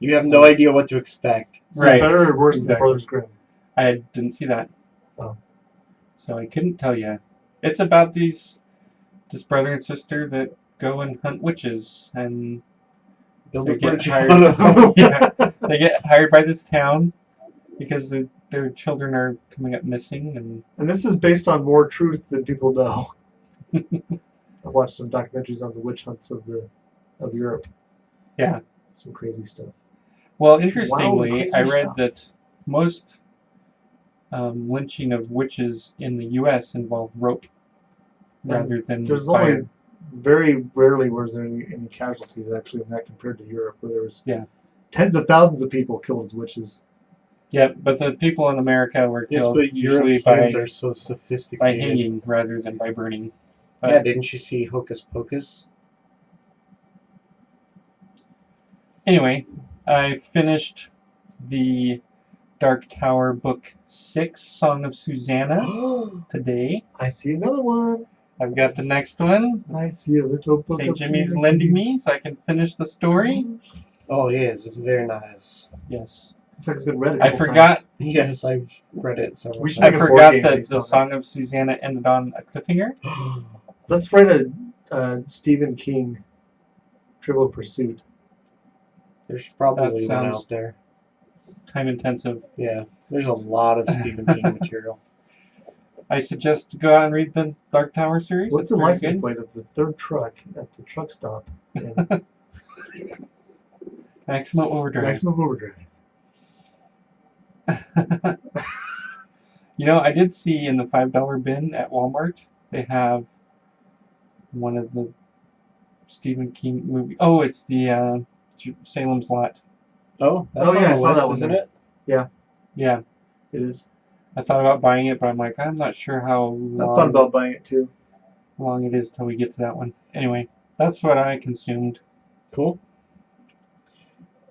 You have no idea what to expect. Is Right. it better or worse than Exactly. Brothers Grimm? I didn't see that. Oh. So I couldn't tell you. It's about this brother and sister that go and hunt witches, and Build they a get bridge hired. out of them. Yeah, they get hired by this town because their children are coming up missing, and And this is based on more truth than people know. I watched some documentaries on the witch hunts of Europe. Yeah. Some crazy stuff. well, Wild interestingly, and I crazy read stuff. that most lynching of witches in the U.S. involve rope rather than There's fire. only very rarely was there any casualties actually in that compared to Europe, where there was tens of thousands of people killed as witches. Yeah, but the people in America were Yes, killed but usually by Europeans are so sophisticated. hanging rather than by burning. But Yeah, didn't you see Hocus Pocus? anyway, I finished the Dark Tower Book 6, Song of Susanna, today. I see another one. I've got the next one. I see a little book St. of Jimmy's Susan lending Keys. me so I can finish the story. Oh, yes, it's very nice. Yes. Looks like it's been read a I couple forgot. times. Yes, I've read it several We should I make a board forgot game that based the on Song of Susanna ended on a cliffhanger. Let's write a Stephen King Trivial Pursuit. There's probably That one sounds- out there. Time intensive. Yeah, there's a lot of Stephen King material. I suggest to go out and read the Dark Tower series. What's It's the very license good. plate of the third truck at the truck stop? And Maximum Overdrive. Maximum Overdrive. You know, I did see in the $5 bin at Walmart, they have one of the Stephen King movie. Oh, it's the Salem's Lot. Oh, that's Oh, on yeah, I the saw list, that one isn't there. it? Yeah, It is. I thought about buying it, but I'm like, I'm not sure how I thought about buying it too. long it is till we get to that one. Anyway, that's what I consumed. Cool.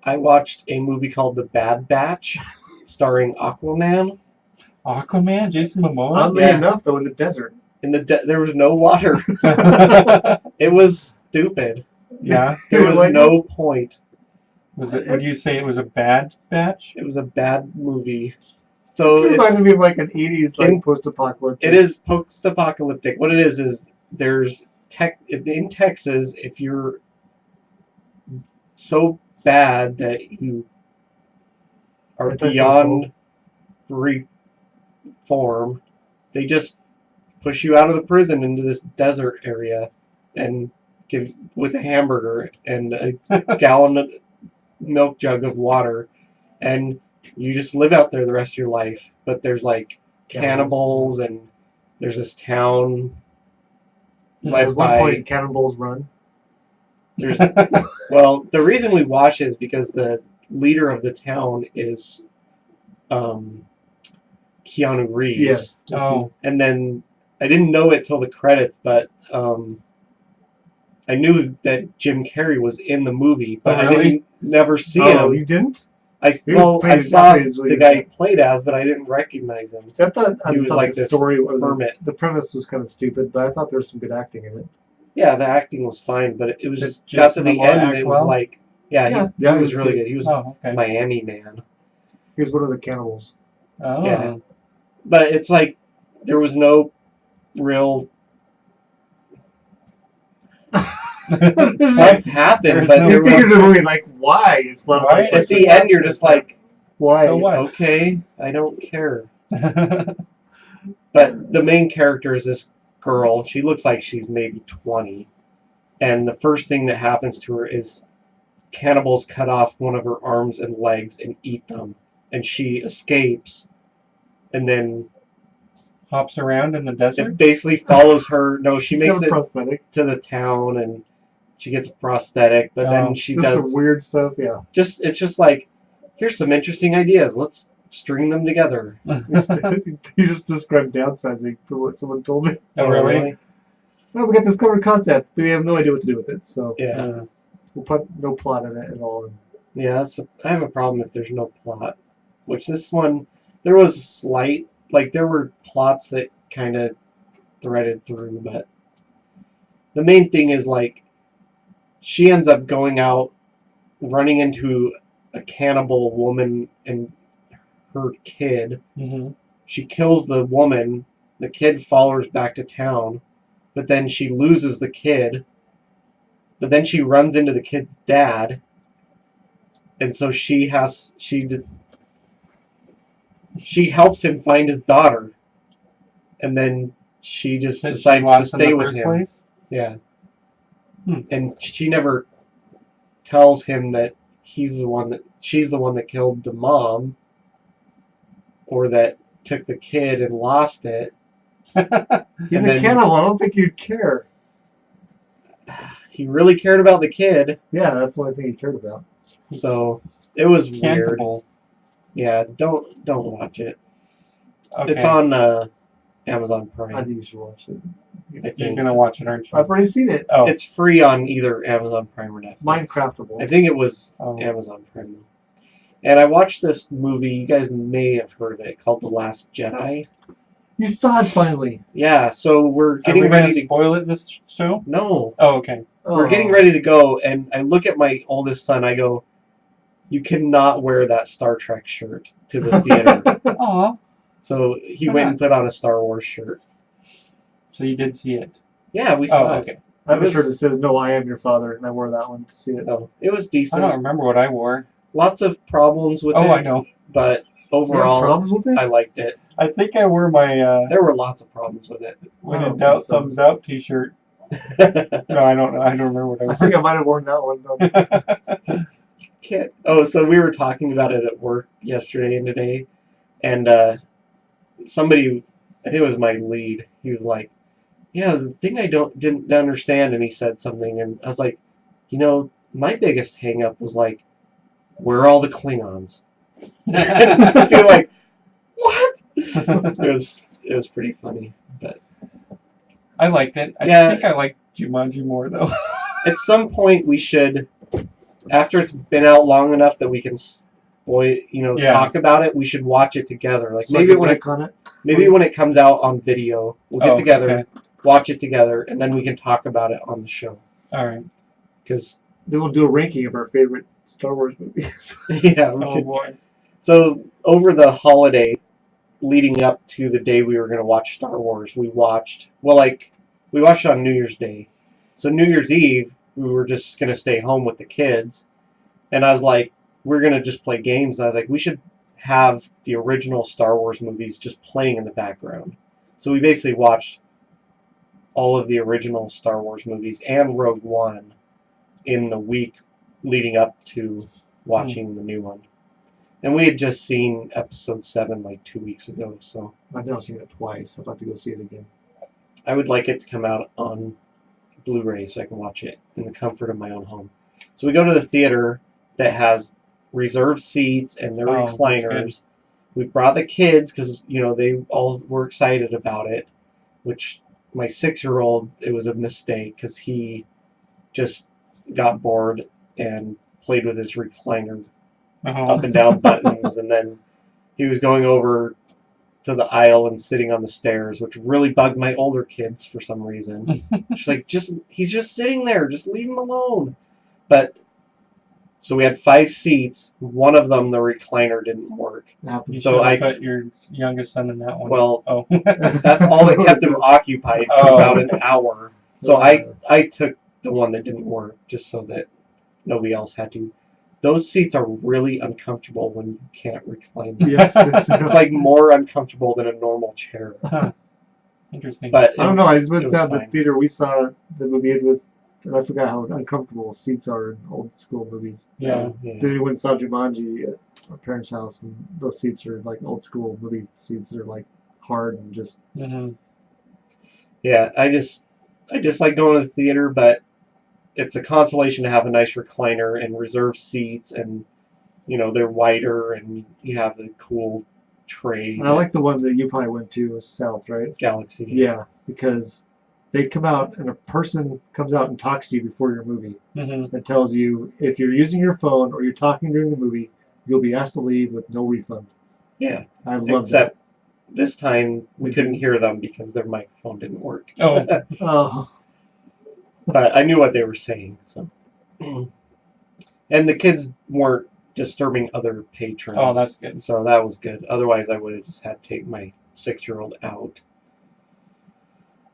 I watched a movie called The Bad Batch, starring Aquaman. Aquaman, Jason Momoa. Oddly Yeah. enough, though, in the desert. There was no water. It was stupid. Yeah, There was Like- no point. was it? Would you say it was a bad batch? It was a bad movie. So It reminded it's, me of like an 80s like in- post-apocalyptic. it is post-apocalyptic. What it is there's in Texas, if you're so bad that you are Antisocial. beyond reform, they just push you out of the prison into this desert area and give with a hamburger and a gallon milk jug of water, and you just live out there the rest of your life. But there's like cannibals, and there's this town led At one by point, Cannonballs Run. there's well, the reason we watch it is because the leader of the town is Keanu Reeves. Yes. Oh, And then I didn't know it till the credits, but I knew that Jim Carrey was in the movie, but Oh, I really? didn't never see Oh, him. you didn't? I played I his- saw his- the guy he played as, but I didn't recognize him. See, I thought He was like the this story or hermit. the premise was kind of stupid, but I thought there was some good acting in it. Yeah, the acting was fine, but it was Did just got to Jason the Momoa end, and act it was well? like, Yeah, he was really good. He was oh, okay. Miami Man. He was one of the cannibals. Oh, Yeah. But it's like there was no real what happened, There's but no- there You think was, of the movie like, why is one of Why? my at questions. the end you're just like, Why? So what? okay, I don't care. But the main character is this girl. She looks like she's maybe 20. And the first thing that happens to her is cannibals cut off one of her arms and legs and eat them. And she escapes. And then Hops around in the desert. it basically follows her. No, she She's makes got a it prosthetic. to the town and she gets a prosthetic. But Oh. then she Just some does weird stuff, yeah. it's just like, here's some interesting ideas. Let's string them together. You just described downsizing for what someone told me. Oh, really? Well, we got this covered concept, but we have no idea what to do with it, so Yeah. we'll put no plot in it at all. Yeah, I have a problem if there's no plot. Which this one, there was slight, like there were plots that kind of threaded through, but the main thing is like she ends up going out, running into a cannibal woman and her kid. Mm-hmm. She kills the woman. The kid follows back to town, but then she loses the kid. But then she runs into the kid's dad, and so she helps him find his daughter, and then she just That she decides to lost in stay the with first him. place? Yeah, Hmm. and she never tells him that she's the one that killed the mom, or that took the kid and lost it. He's And a then- cannibal. I don't think you'd care. He really cared about the kid, Yeah, that's the only thing he cared about. so it was weird. Cantable. Yeah, don't watch it. Okay. It's on Amazon I Prime. think you should watch it. I You're think gonna watch it, aren't you? I've already seen it. Oh, it's free on either Amazon Prime or Netflix. It's Minecraftable. I think it was Oh. Amazon Prime. And I watched this movie. You guys may have heard of it, called The Last Jedi. You saw it finally. Yeah, so we're are getting we ready gonna to. spoil it this show? No, Oh, okay. we're getting ready to go, and I look at my oldest son. I go, "You cannot wear that Star Trek shirt to the theater." Aw. So he Why went not? and put on a Star Wars shirt. So you did see it? Yeah, we Oh, saw it. okay. I have It a shirt that was- says "No, I am your father," and I wore that one to see it. No, it was I decent. don't remember what I wore. Lots of problems with it. Oh, I know. But You have overall, problems with it? I liked it. I think I wore my There were lots of problems with it. "When I in don't Doubt, think so. Thumbs Out" T-shirt. No, I don't know. I don't remember what I I wore. think I might have worn that one. Though. can't. Oh, so we were talking about it at work yesterday and today, and somebody, I think it was my lead, he was like, yeah, the thing I didn't understand, and he said something, and I was like, my biggest hang up was like, where are all the Klingons? I feel like, what? It was pretty funny, but I liked it. I Yeah. think I liked Jumanji more though. at some point we should, after it's been out long enough that we can, Yeah. talk about it, we should watch it together. Like So I maybe can when it break on it. when it comes out on video, we'll get Oh, together, okay. watch it together, and then we can talk about it on the show. All right. Because Then we'll do a ranking of our favorite Star Wars movies. yeah, we Oh could. boy. So over the holiday, leading up to the day we were going to watch Star Wars, we watched it on New Year's Day. So New Year's Eve, we were just going to stay home with the kids, and I was like, we're going to just play games. And I was like, we should have the original Star Wars movies just playing in the background. So we basically watched all of the original Star Wars movies and Rogue One in the week leading up to watching the new one. And we had just seen episode 7 like 2 weeks ago, so I've now seen it twice. I'd like to go see it again. I would like it to come out on Blu-ray so I can watch it in the comfort of my own home. So we go to the theater that has reserved seats and their Oh, that's recliners. We brought the kids because they all were excited about it, which my 6-year-old, it was a mistake because he just got bored and played with his recliner up and down buttons, and then he was going over to the aisle and sitting on the stairs, which really bugged my older kids for some reason. She's like, he's just sitting there, just leave him alone. But so we had 5 seats. One of them, the recliner didn't work. You So should have put your youngest son in that one. Well, oh. that's all that kept him occupied for about an hour. So I took the one that didn't work just so that nobody else had to. Those seats are really uncomfortable when you can't recline them. Yes, It's like more uncomfortable than a normal chair. Huh. Interesting. But I don't know. I just went it was to the fine. theater. We saw the movie with, and I forgot how uncomfortable seats are in old school movies. yeah. Yeah. Then we went and saw Jumanji at our parents' house, and those seats are like old school movie seats that are like hard and just. Mm-hmm. Yeah, I just like going to the theater, but it's a consolation to have a nice recliner and reserved seats, and they're wider, and you have the cool tray. And I like the one that you probably went to, was South, right? Galaxy. Yeah, because they come out and a person comes out and talks to you before your movie Mm-hmm. and tells you if you're using your phone or you're talking during the movie, you'll be asked to leave with no refund. Yeah. I love Except this time we They couldn't didn't. hear them because their microphone didn't work. Oh. that. Oh, But I knew what they were saying, so. And the kids weren't disturbing other patrons. Oh, that's good. So that was good. Otherwise, I would have just had to take my 6-year-old out.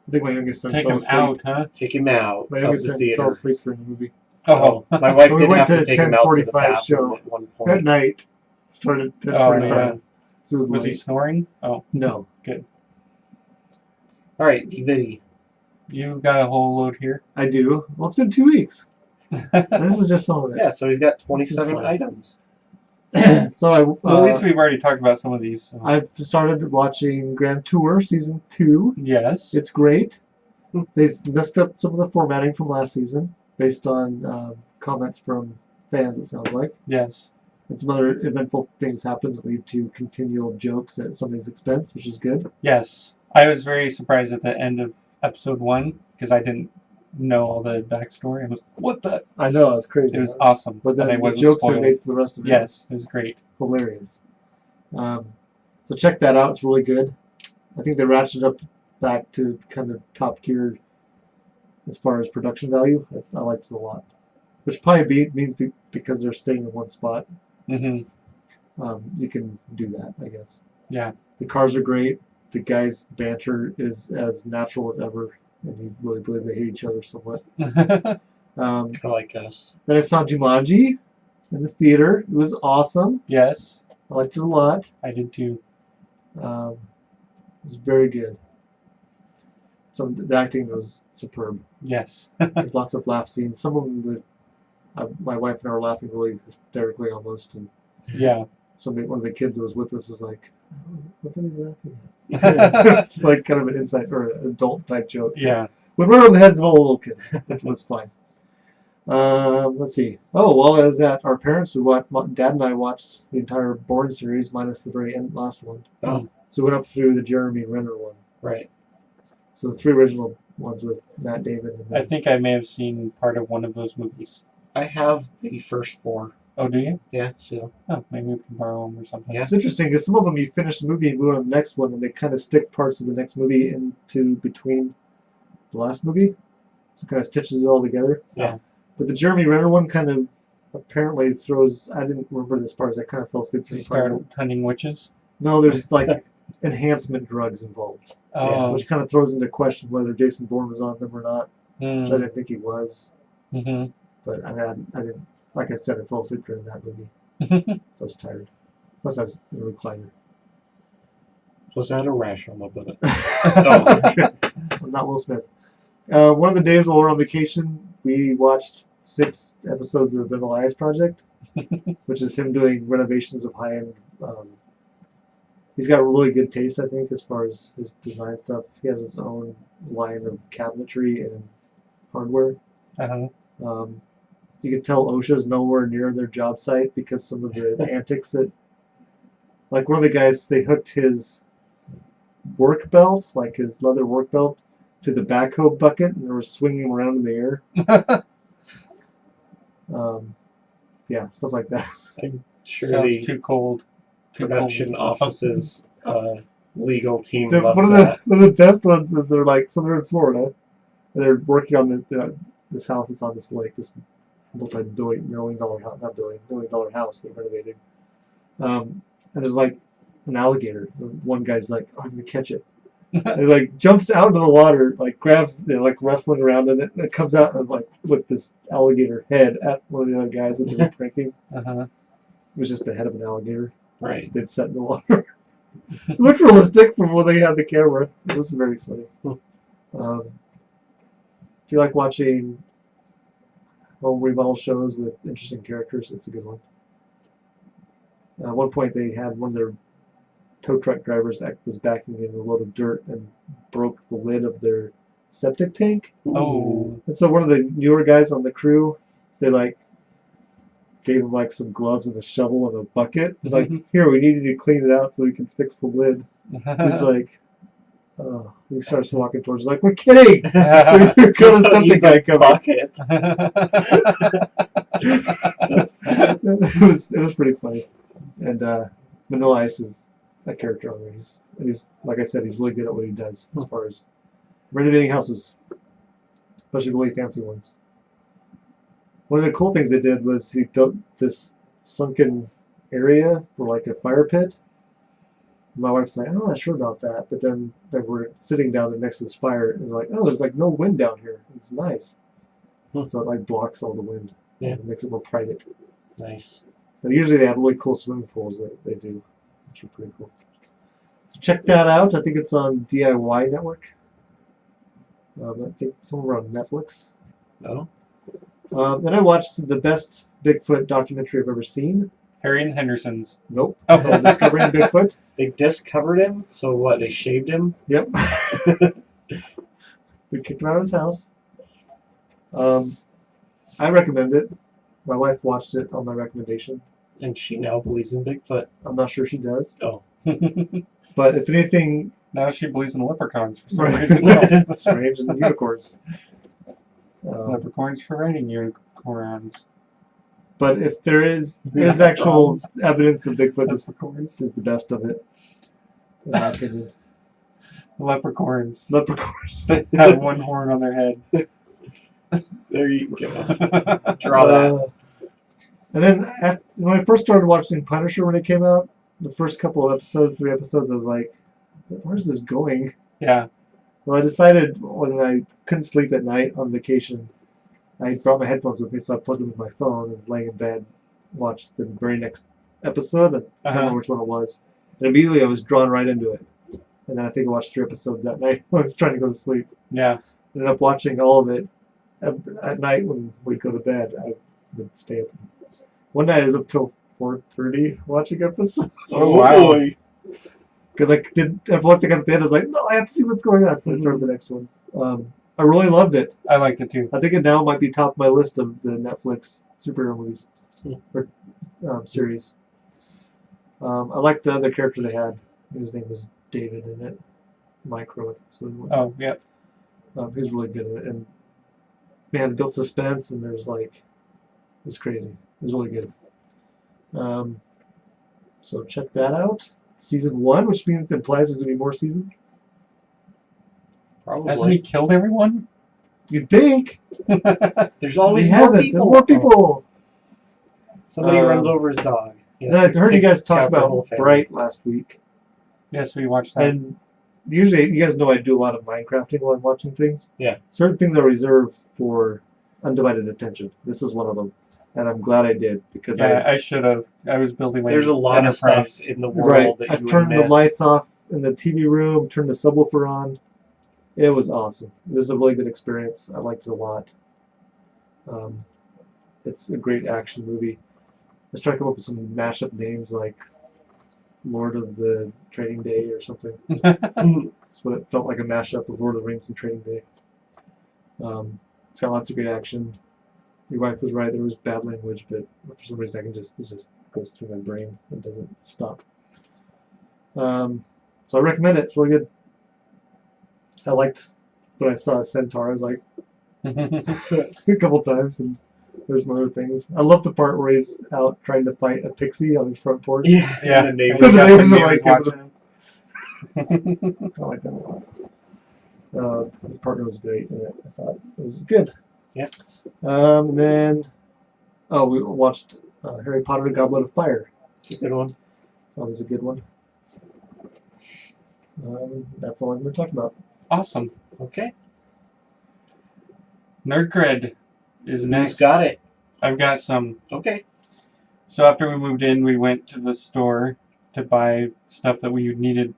I think my youngest son Take fell him asleep. out, huh? Take him out My of youngest the son theater. fell asleep during the movie Oh. My wife We did went have to to take him out to the 10:45 bathroom show. at one at point. night. Started at Oh, 10:45. yeah. So it was Was he late. snoring? Oh, No. All right, DVD. you got a whole load here. I do. Well, it's been 2 weeks. This is just some of it. Yeah, so he's got This 27 is fun. items. So I Well, at least we've already talked about some of these. So. I've started watching Grand Tour season 2. Yes. It's great. They messed up some of the formatting from last season based on comments from fans, it sounds like. Yes. And some other eventful things happen that lead to continual jokes at somebody's expense, which is good. Yes. I was very surprised at the end of episode 1 because I didn't know all the backstory. I was, what the? I know, it's crazy. It was huh? awesome. But then I the wasn't jokes they spoiled. made for the rest of it Yes, it was great. hilarious. So check that out. It's really good. I think they ratcheted up back to kind of top tier as far as production value. I liked it a lot. Which probably means because they're staying in one spot, Mm-hmm. you can do that, I guess. Yeah. The cars are great. The guys' banter is as natural as ever, and you really believe they hate each other somewhat. Kind of like us. Then I saw Jumanji in the theater. It was awesome. Yes, I liked it a lot. I did too. It was very good. So the acting was superb. Yes. There's lots of laugh scenes. Some of them my wife and I were laughing really hysterically almost, and Yeah. one of the kids that was with us is like, "Oh, what are they laughing at?" It's like kind of an inside or an adult type joke. Yeah. But we're on the heads of all the little kids. It was fine. Let's see. Oh, while I was at our parents, Dad and I watched the entire Bourne series minus the very end, last one. Oh. So we went up through the Jeremy Renner one. Right. So the 3 original ones with Matt Damon. And I think I may have seen part of one of those movies. I have the first 4. Oh, do you? Yeah, so. Oh, maybe we can borrow them or something. Yeah. It's interesting because some of them you finish the movie and move on to the next one, and they kind of stick parts of the next movie into between the last movie. So it kind of stitches it all together. Yeah. But the Jeremy Renner one kind of apparently throws. I didn't remember this part. I kind of fell asleep. Did you start hunting witches? No, there's like enhancement drugs involved, Oh. which kind of throws into question whether Jason Bourne was on them or not. Which I Mm. didn't think he was. Mm-hmm. But I didn't. Like I said, I fell asleep during that movie, so I was tired. Plus, I was in a recliner. Plus, I had a rash on my butt. I'm not Will Smith. One of the days while we were on vacation, we watched 6 episodes of the Vanilla Ice Project, which is him doing renovations of high-end. He's got really good taste, I think, as far as his design stuff. He has his own line of cabinetry and hardware. Uh-huh. You can tell OSHA's nowhere near their job site because some of the antics that, like one of the guys, they hooked his work belt, like his leather work belt, to the backhoe bucket, and they were swinging him around in the air. Yeah, stuff like that. I'm sure Sounds the too cold. production office's legal team One loved of that. the best ones is they're like, so they're in Florida, and they're working on this house that's on this lake, this multi-million dollar house, not $1 billion house they're renovating. And there's like an alligator. So one guy's like, "Oh, I'm gonna catch it." And he like jumps out into the water, like grabs, they're like wrestling around in it, and it comes out and like with this alligator head at one of the other guys that they were pranking. Uh-huh. It was just the head of an alligator Right. they'd set in the water. It looked realistic from when they had the camera. It was very funny. If you like watching home remodel shows with interesting characters, it's a good one. At one point, they had one of their tow truck drivers that was backing in a load of dirt and broke the lid of their septic tank. Oh. And so one of the newer guys on the crew, they like gave him like some gloves and a shovel and a bucket. Like, here, we need you to clean it out so we can fix the lid. He's like, oh, he starts walking towards us like, we're kidding. We're gonna septic guy coming. Bucket. It was pretty funny. And Vanilla Ice is a character on there. He's like I said, he's really good at what he does as far as renovating houses, especially really fancy ones. One of the cool things they did was he built this sunken area for like a fire pit. My wife's like, I'm not sure about that, but then they were sitting down there next to this fire, and they're like, oh, there's like no wind down here. It's nice. So it like blocks all the wind. Yeah. It makes it more private. Nice. But usually they have really cool swimming pools that they do, which are pretty cool. So check that out. I think it's on DIY Network. I think somewhere on Netflix. No? Then I watched the best Bigfoot documentary I've ever seen. Harry and the Hendersons. Nope. Oh. Discovering Bigfoot. They discovered him, so what, they shaved him? Yep. We kicked him out of his house. I recommend it. My wife watched it on my recommendation. And she now believes in Bigfoot. I'm not sure she does. Oh. But if anything, Now she believes in leprechauns for some right. reason else. Strange and unicorns. Leprechauns for writing unicorns. But if there is Yeah, actual evidence of Bigfoot, this Leprechauns. is the best of it, in my opinion. Leprechauns. Leprechauns. They have one horn on their head. There you go. Draw that. And then when I first started watching Punisher when it came out, the first couple of episodes, 3 episodes, I was like, where's this going? Yeah. Well, I decided when I couldn't sleep at night on vacation, I brought my headphones with me, so I plugged them in my phone and laying in bed, watched the very next episode. I can't remember which one it was. And immediately I was drawn right into it. And then I think I watched 3 episodes that night when I was trying to go to sleep. Yeah. Ended up watching all of it at night when we'd go to bed. then stay up. One night I was up till 4:30 watching episodes. Oh, wow. Because once I got to the end, I was like, no, I have to see what's going on. So I started the next one. I really loved it. I liked it too. I think it now might be top of my list of the Netflix superhero movies or series. I liked the other character they had. His name was David in it. Micro, I think that's what it was. Oh, yeah. He was really good at it. And man, it built suspense, and there's like, it was crazy. It was really good. So check that out. Season 1, which means it implies there's going to be more seasons. Probably. Hasn't he killed everyone? You'd think. There's always He more hasn't. people. There's more people. Somebody runs over his dog. And I heard you guys talk the whole about family. Bright last week. Yes, we watched that. And usually, you guys know I do a lot of Minecrafting while I'm watching things. Yeah. Certain things I reserve for undivided attention. This is one of them. And I'm glad I did, because I should have. I was building my There's a lot enterprise. of stuff in the world that I you turned would the miss. lights off in the TV room, turned the subwoofer on. It was awesome. It was a really good experience. I liked it a lot. It's a great action movie. Let's try to come up with some mashup names like Lord of the Training Day or something. That's what it felt like, a mashup of Lord of the Rings and Training Day. It's got lots of great action. Your wife was right, there was bad language, but for some reason it just goes through my brain. It doesn't stop. So I recommend it. It's really good. I liked when I saw a centaur. I was like, a couple times, and there's some other things. I love the part where he's out trying to fight a pixie on his front porch. Yeah. Yeah. And the And neighbors. you got neighbors the are like, neighbors watching. I like that a lot. His partner was great in it. I thought it was good. Yeah. And then, we watched Harry Potter and Goblet of Fire. Good one. That was a good one. That's all I'm going to talk about. Awesome. Okay. Nerd Cred is next. Who's got it? I've got some. Okay. So after we moved in, we went to the store to buy stuff that we needed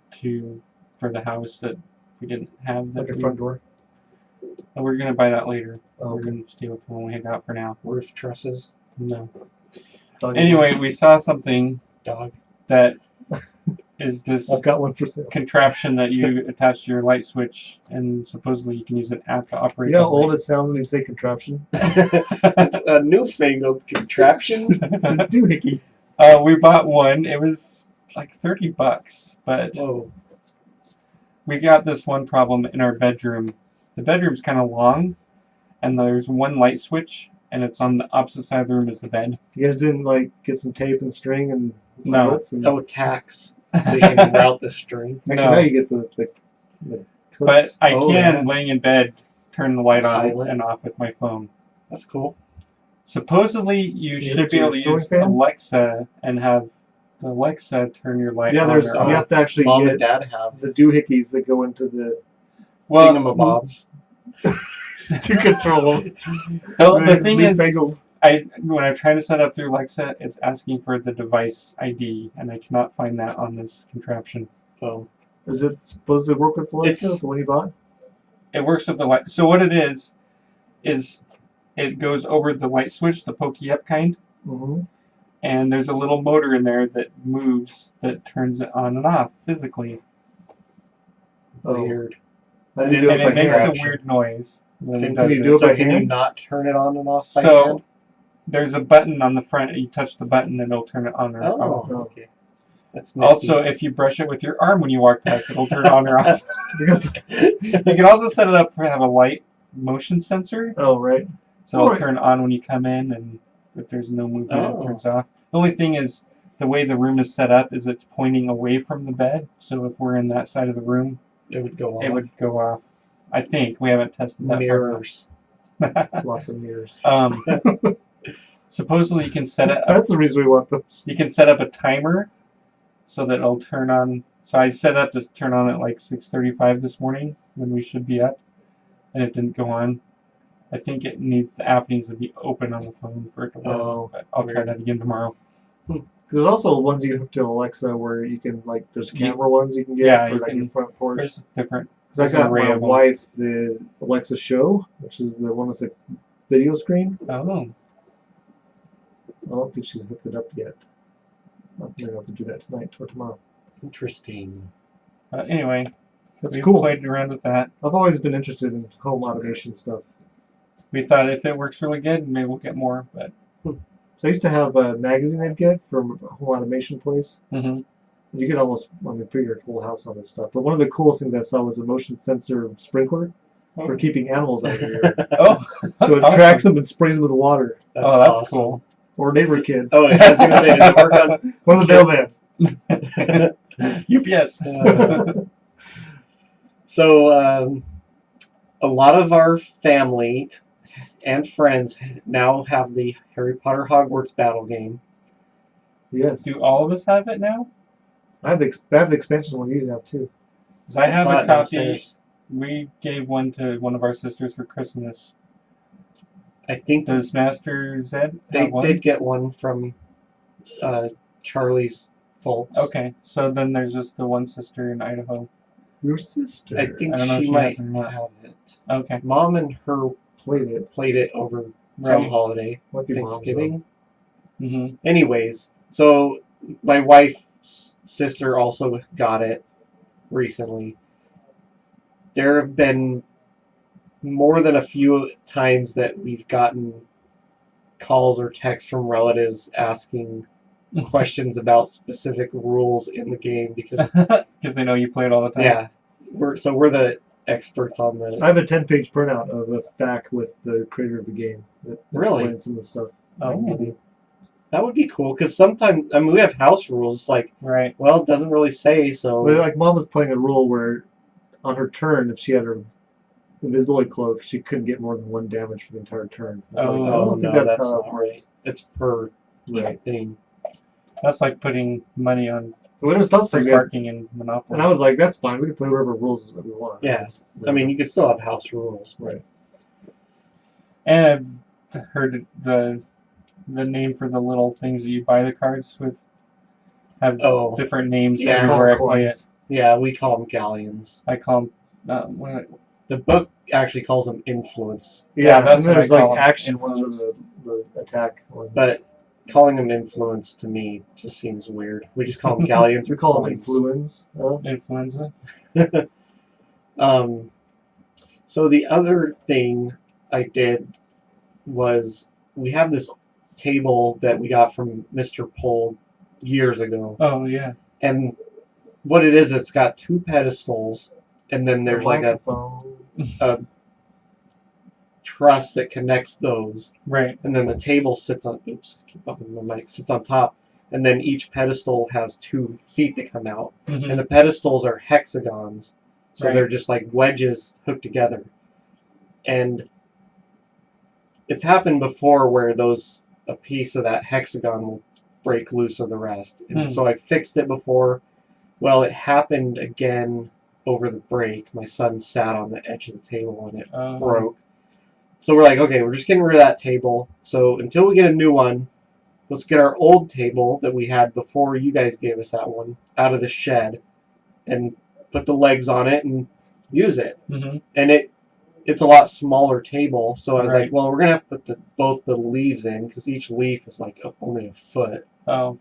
for the house that we didn't have. Like your front door. And we're going to buy that later. Oh, We're okay. going to stay with the one we hang out for now. Roof trusses. No. Dog. Anyway, we saw something Dog. that is this I've got one for sale. contraption that you attach to your light switch, and supposedly you can use an app to operate. You know how the old light. it sounds when you say contraption? It's a newfangled contraption. This is doohickey. We bought one. It was like $30, but Whoa. we got this one problem in our bedroom. The bedroom's kind of long, and there's one light switch, and it's on the opposite side of the room as the bed. You guys didn't like get some tape and string and No. eyelets and Oh, tacks. So you can route the string. actually No. now you get the But hooks. I Oh, can, yeah. laying in bed, turn the light on Pilot. and off with my phone. That's cool. Supposedly, you Can you should hook be to able your to use ceiling fan? Alexa and have the Alexa turn your light Yeah, on there's or you off. have to actually Mom and get Dad have the doohickeys that go into the Well, thingamabobs. to control them. the thing is, Newfangled. when I'm trying to set up through Alexa, it's asking for the device ID, and I cannot find that on this contraption. Oh. Is it supposed to work with Alexa, It's- the one you bought? It works with the light. So what it is it goes over the light switch, the pokey up kind, Mm-hmm. and there's a little motor in there that moves, that turns it on and off physically. Oh, Weird. I And didn't do it it by makes hand. a weird noise when it Can, does you it. do it so by can you hand? not turn it on and off by So hand? there's a button on the front. You touch the button and it'll turn it on or off. Oh, okay. That's nifty. Also, if you brush it with your arm when you walk past, it'll turn on or off. Because You can also set it up to have a light motion sensor, oh right. so it'll Right. turn on when you come in, and if there's no movement, Oh. it turns off. The only thing is, the way the room is set up is it's pointing away from the bed, so if we're in that side of the room, it would go off. it would go off. I think. We haven't tested that Mirrors. Lots of mirrors. Supposedly you can set it up. That's the reason we want those. You can set up a timer so that it'll turn on. So I set up to turn on at like 6:35 this morning when we should be up, and it didn't go on. I think the app needs to be open on the phone for it to work. Oh, but I'll try weird. that again tomorrow. There's also ones you can hook to Alexa where you can there's Yeah. camera ones you can get Yeah, for you like can- your front porch. There's different. Because I there's an got array my of 'em. wife the Alexa Show, which is the one with the video screen. Oh, I don't think she's hooked it up yet. I think I'll have to do that tonight or tomorrow. Interesting. Anyway, That's we cool. played around with that. I've always been interested in home automation stuff. We thought if it works really good, maybe we'll get more. But So I used to have a magazine I'd get from a home automation place. mhm. You could almost, put your whole house on this stuff. But one of the coolest things I saw was a motion sensor sprinkler for keeping animals out of your yard. Oh, So it awesome. tracks them and sprays them with water. That's Oh, that's awesome. cool. Or neighbor kids. Oh, I was gonna say, does it work on? One of the mailmans. UPS. So a lot of our family and friends now have the Harry Potter Hogwarts battle game. Yes. Do all of us have it now? I have the expansion one you have too. 'Cause I have saw a it copy. downstairs. We gave one to one of our sisters for Christmas. I think Does Master Zed they have one? did get one from Charlie's folks. Okay, so then there's just the one sister in Idaho. Your sister I think I don't know if she she might has or not. have it. Okay, Mom and her played it. over some right. holiday, Might be mom's, Thanksgiving. Mm-hmm. Anyways, so my wife's sister also got it recently. There have been more than a few times that we've gotten calls or texts from relatives asking questions about specific rules in the game because Because they know you play it all the time. yeah, we're the experts on the. I have a 10-page printout of a FAQ with the creator of the game that Really? explains some of the stuff. Oh, That would be cool because sometimes we have house rules. It's like, right. well, it doesn't really say so. But like Mom was playing a rule where on her turn, if she had her invisibility cloak, she couldn't get more than 1 damage for the entire turn. I was like, I don't think no, that's that's how not right. It's per Right. thing. That's like putting money on But when it was tough, so free good. parking in Monopoly. And I was like, that's fine. We can play whatever rules that we want. Yes, I mean you could still have house rules. Right. And I've heard the name for the little things that you buy the cards with have different names Yeah. everywhere I play it. Yeah, we call them galleons. I call them. The book actually calls them influence, Yeah, that's and what there's I call like them, action ones influence. or the attack ones. but calling them influence to me just seems weird. We just call them galleons. We call them coins. influence. Influenza. So the other thing I did was we have this table that we got from Mr. Pole years ago, Oh yeah. and what it is, it's got 2 pedestals, and then there's like a truss that connects those, Right. and then the table sits on. Oops, I keep bumping my mic. Sits on top, and then each pedestal has 2 feet that come out, Mm-hmm. and the pedestals are hexagons, so Right. they're just like wedges hooked together, and it's happened before where a piece of that hexagon will break loose of the rest, and so I fixed it before. Well, it happened again over the break. My son sat on the edge of the table and it broke. So we're like, okay, we're just getting rid of that table. So until we get a new one, let's get our old table that we had before you guys gave us that one out of the shed and put the legs on it and use it. Mm-hmm. And it's a lot smaller table. So I was Right. like, well, we're going to have to put both the leaves in because each leaf is like only a foot. Oh.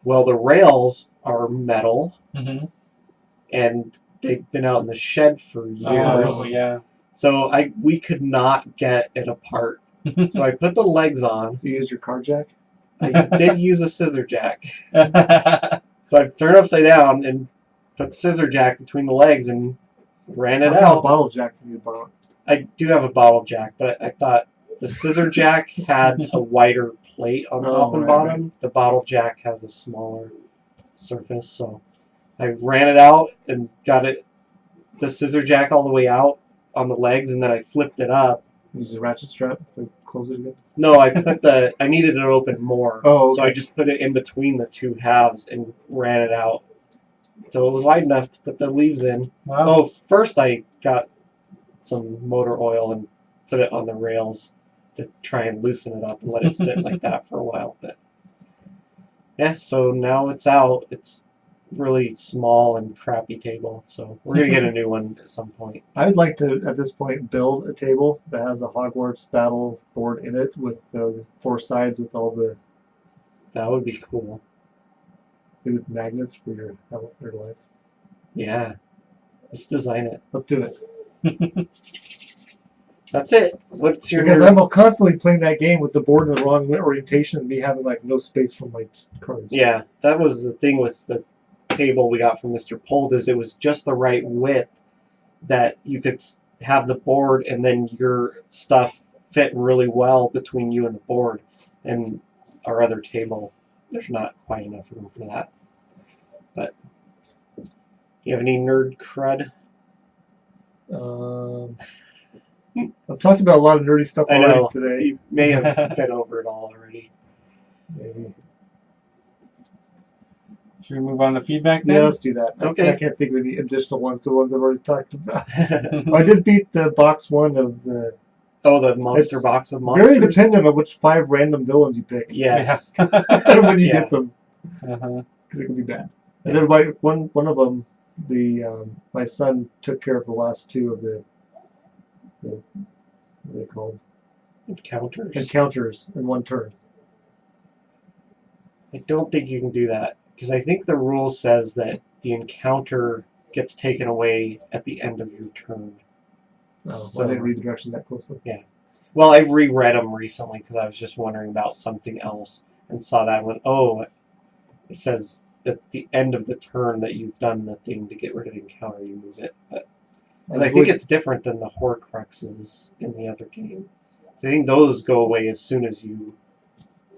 Well, the rails are metal, Mm-hmm. and they've been out in the shed for years. Oh yeah. So we could not get it apart. So I put the legs on. You use your car jack? I did use a scissor jack. So I turned upside down and put the scissor jack between the legs and ran it I have a out. bottle jack from you borrowed. I do have a bottle jack, but I thought the scissor jack had a wider plate on top and bottom. Right. The bottle jack has a smaller surface, so I ran it out and got the scissor jack all the way out on the legs, and then I flipped it up. Use a ratchet strap to close it again? No, I needed it open more. Oh, okay. So I just put it in between the 2 halves and ran it out. So it was wide enough to put the leaves in. Wow. Oh, first I got some motor oil and put it on the rails to try and loosen it up and let it sit like that for a while. But yeah, so now it's out. It's really small and crappy table. So we're gonna get a new one at some point. I would like to, at this point, build a table that has a Hogwarts battle board in it with the 4 sides with all the That would be cool. with magnets for your health or life. Yeah. Let's design it. Let's do it. That's it. What's your Because I'm constantly playing that game with the board in the wrong orientation and me having like no space for my cards. Yeah, that was the thing with the table we got from Mr. Pold, is it was just the right width that you could have the board and then your stuff fit really well between you and the board. And our other table, there's not quite enough room for that. But you have any nerd crud? I've talked about a lot of nerdy stuff I already know. today. You may have been over it all already. Maybe. Should we move on to feedback then? Yeah, let's do that. Okay. I can't think of any additional ones. The ones I've already talked about. I did beat the box 1 of the. Oh, the monster It's box of monsters? Very dependent on which 5 random villains you pick. Yes. And when you Yeah. get them, Uh-huh. because it can be bad. And then one of them, my son took care of the last 2 of the what are they called? Encounters in 1 turn. I don't think you can do that, because I think the rule says that the encounter gets taken away at the end of your turn. So I didn't read the directions that closely. Yeah. Well, I reread them recently because I was just wondering about something else and saw that and went, oh, it says at the end of the turn that you've done the thing to get rid of the encounter, you move it. But I think it's different than the Horcruxes in the other game. So I think those go away as soon as you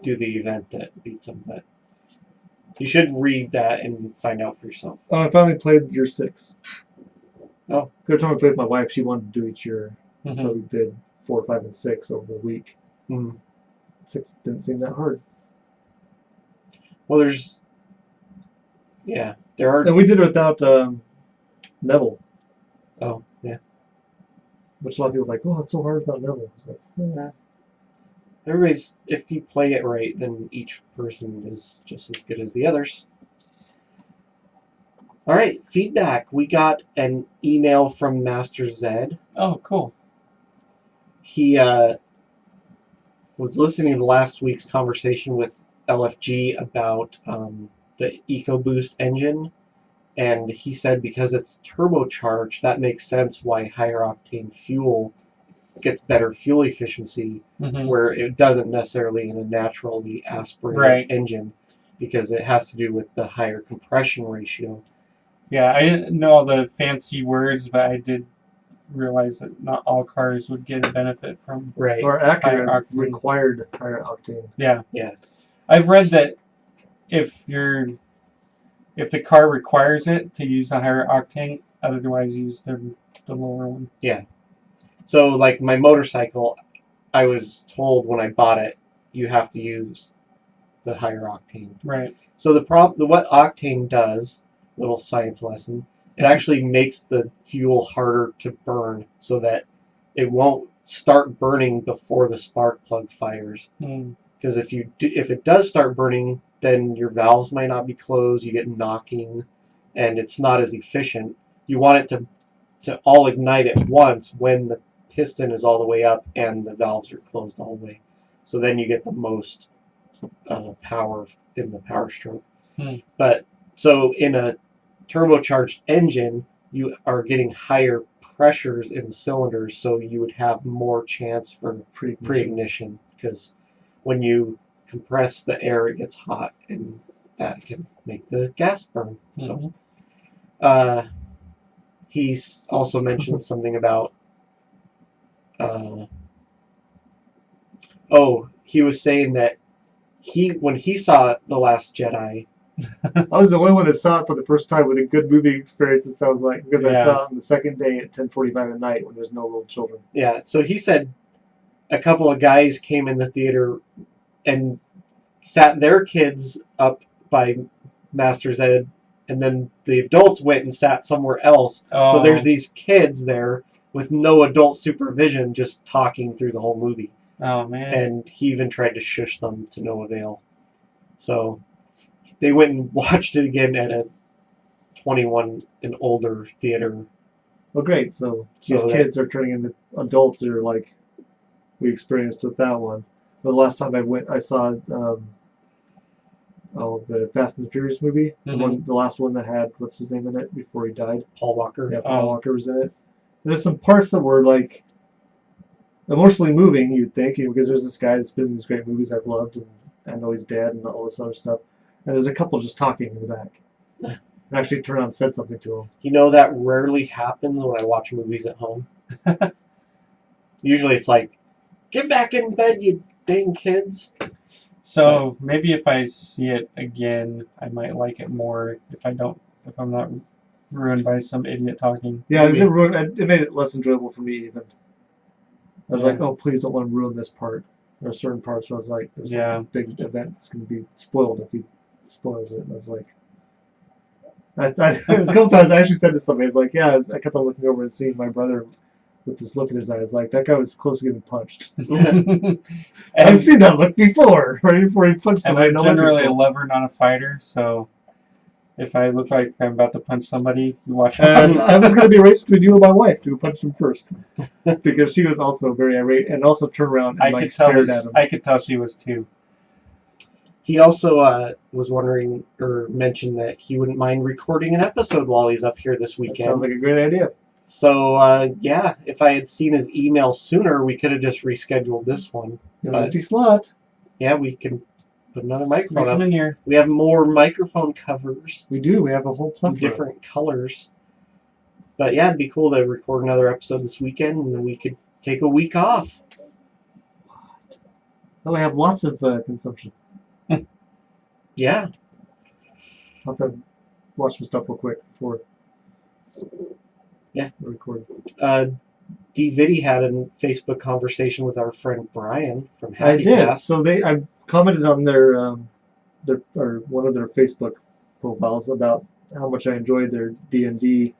do the event that beats them. But you should read that and find out for yourself. Oh, I finally played year 6. Oh. Every time I played with my wife, she wanted to do each year. Mm-hmm. So we did 4, 5, and 6 over the week. 6 didn't seem that hard. Well, there are. And we did it without Neville. Oh, yeah. Which a lot of people are like, oh, it's so hard without Neville. It's like, If you play it right, then each person is just as good as the others. All right, feedback. We got an email from Master Zed. Oh, cool. He was listening to last week's conversation with LFG about the EcoBoost engine, and he said because it's turbocharged, that makes sense why higher octane fuel gets better fuel efficiency, where it doesn't necessarily in a naturally aspirated engine, because it has to do with the higher compression ratio. Yeah, I didn't know all the fancy words, but I did realize that not all cars would get a benefit from or Acura required higher octane. Yeah. Yeah. I've read that if the car requires it to use a higher octane, otherwise use the lower one. Yeah. So like my motorcycle, I was told when I bought it, you have to use the higher octane. Right. So what octane does, little science lesson, it actually makes the fuel harder to burn so that it won't start burning before the spark plug fires. Because if it does start burning, then your valves might not be closed, you get knocking, and it's not as efficient. You want it to all ignite at once when the piston is all the way up and the valves are closed all the way. So then you get the most power in the power stroke. But so in a turbocharged engine, you are getting higher pressures in the cylinders, so you would have more chance for pre-ignition, because when you compress the air, it gets hot, and that can make the gas burn. So he's also mentioned something about he was saying that when he saw The Last Jedi, I was the only one that saw it for the first time with a good movie experience, it sounds like, because I saw it on the second day at 10:45 at night when there's no little children. Yeah, so he said a couple of guys came in the theater and sat their kids up by Master's Ed, and then the adults went and sat somewhere else. Oh. So there's these kids there with no adult supervision just talking through the whole movie. Oh, man. And he even tried to shush them to no avail. So they went and watched it again at a 21 and older theater. Well, great. So these So kids are turning into adults that are like we experienced with that one. But the last time I went, I saw the Fast and the Furious movie, the last one that had what's his name in it before he died. Paul Walker. Yeah, Paul Walker was in it. There's some parts that were like emotionally moving, you'd think, because there's this guy that's been in these great movies I've loved, and I know he's dead and all this other stuff. And there's a couple just talking in the back. And actually turned around and said something to him. You know, that rarely happens when I watch movies at home. Usually it's like, get back in bed, you dang kids. So maybe if I see it again, I might like it more if I'm not ruined by some idiot talking. Yeah, it made it less enjoyable for me even. I was like, oh, please don't let him ruin this part. There are certain parts where I was like, there's a big event that's going to be spoiled if he spoils it. And I was like, a couple times I actually said to somebody, I was like, yeah, I kept on looking over and seeing my brother with this look in his eyes, like that guy was close to getting punched. I've seen that look before, right before he punched somebody. I'm generally a lover, not a fighter, so if I look like I'm about to punch somebody, you watch out. I was going to be a race between you and my wife to punch him first, because she was also very irate and also turned around and stared at him. I could tell she was too. He also was wondering or mentioned that he wouldn't mind recording an episode while he's up here this weekend. That sounds like a great idea. So, yeah, if I had seen his email sooner, we could have just rescheduled this one. An empty slot. Yeah, we can put another microphone up. In here. We have more microphone covers. We do. We have a whole plethora. Different colors. But yeah, it'd be cool to record another episode this weekend, and then we could take a week off. Oh, we have lots of consumption. Yeah. I'll have to watch some stuff real quick before. Yeah. Record. D-Viddy had a Facebook conversation with our friend Brian from I Happy did. Cast. So I commented on their or one of their Facebook profiles about how much I enjoyed their D&D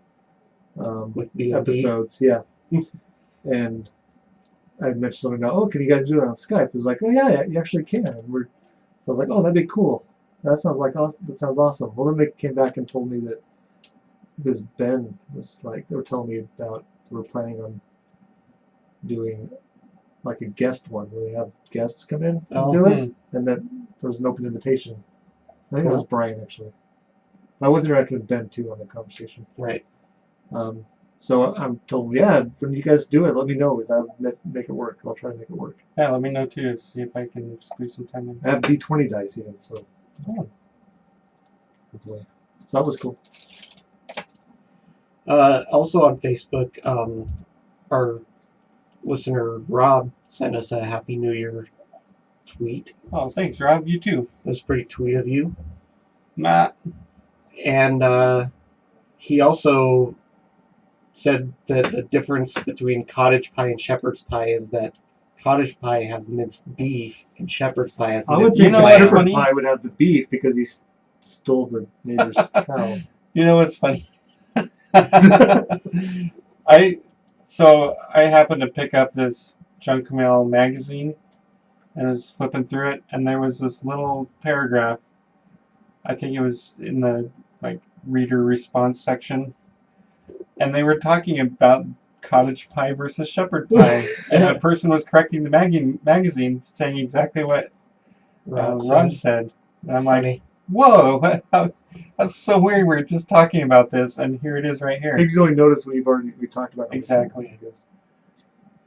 with B&D episodes. Yeah. And I mentioned something about, can you guys do that on Skype? It was like, oh yeah, you actually can. And so I was like, oh, that'd be cool. That sounds awesome. Well, then they came back and told me that because Ben was like, they were telling me about they were planning on doing like a guest one where they have guests come in and do it, and that there was an open invitation. I think that was Brian actually. I was interacting with Ben too on the conversation. Right. So I'm told, yeah, when you guys do it, let me know because I'll make it work. I'll try to make it work. Yeah, let me know too. See if I can squeeze some time in. I have D20 dice even, so. Hopefully. So that was cool. Also on Facebook, our listener Rob sent us a Happy New Year tweet. Oh, thanks, Rob. You too. It was pretty tweet of you. Matt. And he also said that the difference between cottage pie and shepherd's pie is that cottage pie has minced beef and shepherd's pie has minced I would say shepherd pie would have the beef because he stole the neighbor's cow. You know what's funny? I happened to pick up this junk mail magazine and I was flipping through it, and there was this little paragraph. I think it was in the reader response section, and they were talking about cottage pie versus shepherd pie, and the person was correcting the magazine, saying exactly what Rob said. And I'm like, whoa, that's so weird. We're just talking about this, and here it is right here. Things you only notice when we talked about it. Exactly. I guess.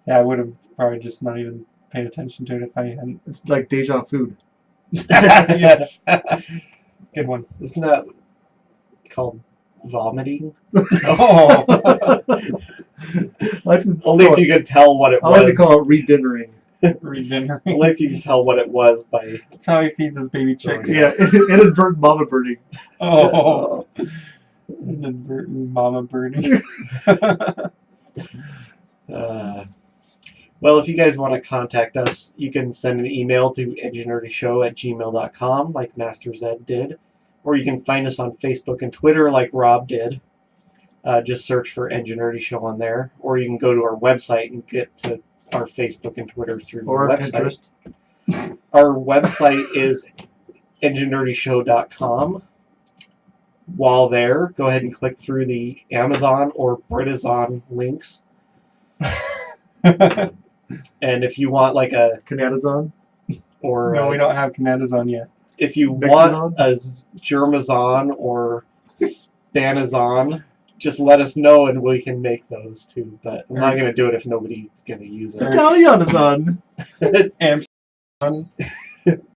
Yeah, I would have probably just not even paid attention to it if I hadn't. It's like deja vu. Yes. Good one. Isn't that called vomiting? Oh. Only if you could tell what it was. I like to call it re-dinnering. Re-dinnering. Only if you can tell what it was by... That's how he feeds his baby chicks. Yeah, inadvertent mama birding. Oh. Inadvertent mama birding. Well, if you guys want to contact us, you can send an email to enginerdyshow@gmail.com like Master Zed did. Or you can find us on Facebook and Twitter like Rob did. Just search for Enginerdy Show on there. Or you can go to our website and get to our Facebook and Twitter through the website. Our website is enginerdyshow.com. while there, go ahead and click through the Amazon or Britazon links. And if you want like a Canadazon. or No, we don't have Canadazon yet. if you Mexazon? want a Germazon or Spanazon, just let us know and we can make those too. But I'm not gonna do it if nobody's gonna use it. Italianazon. Amazon.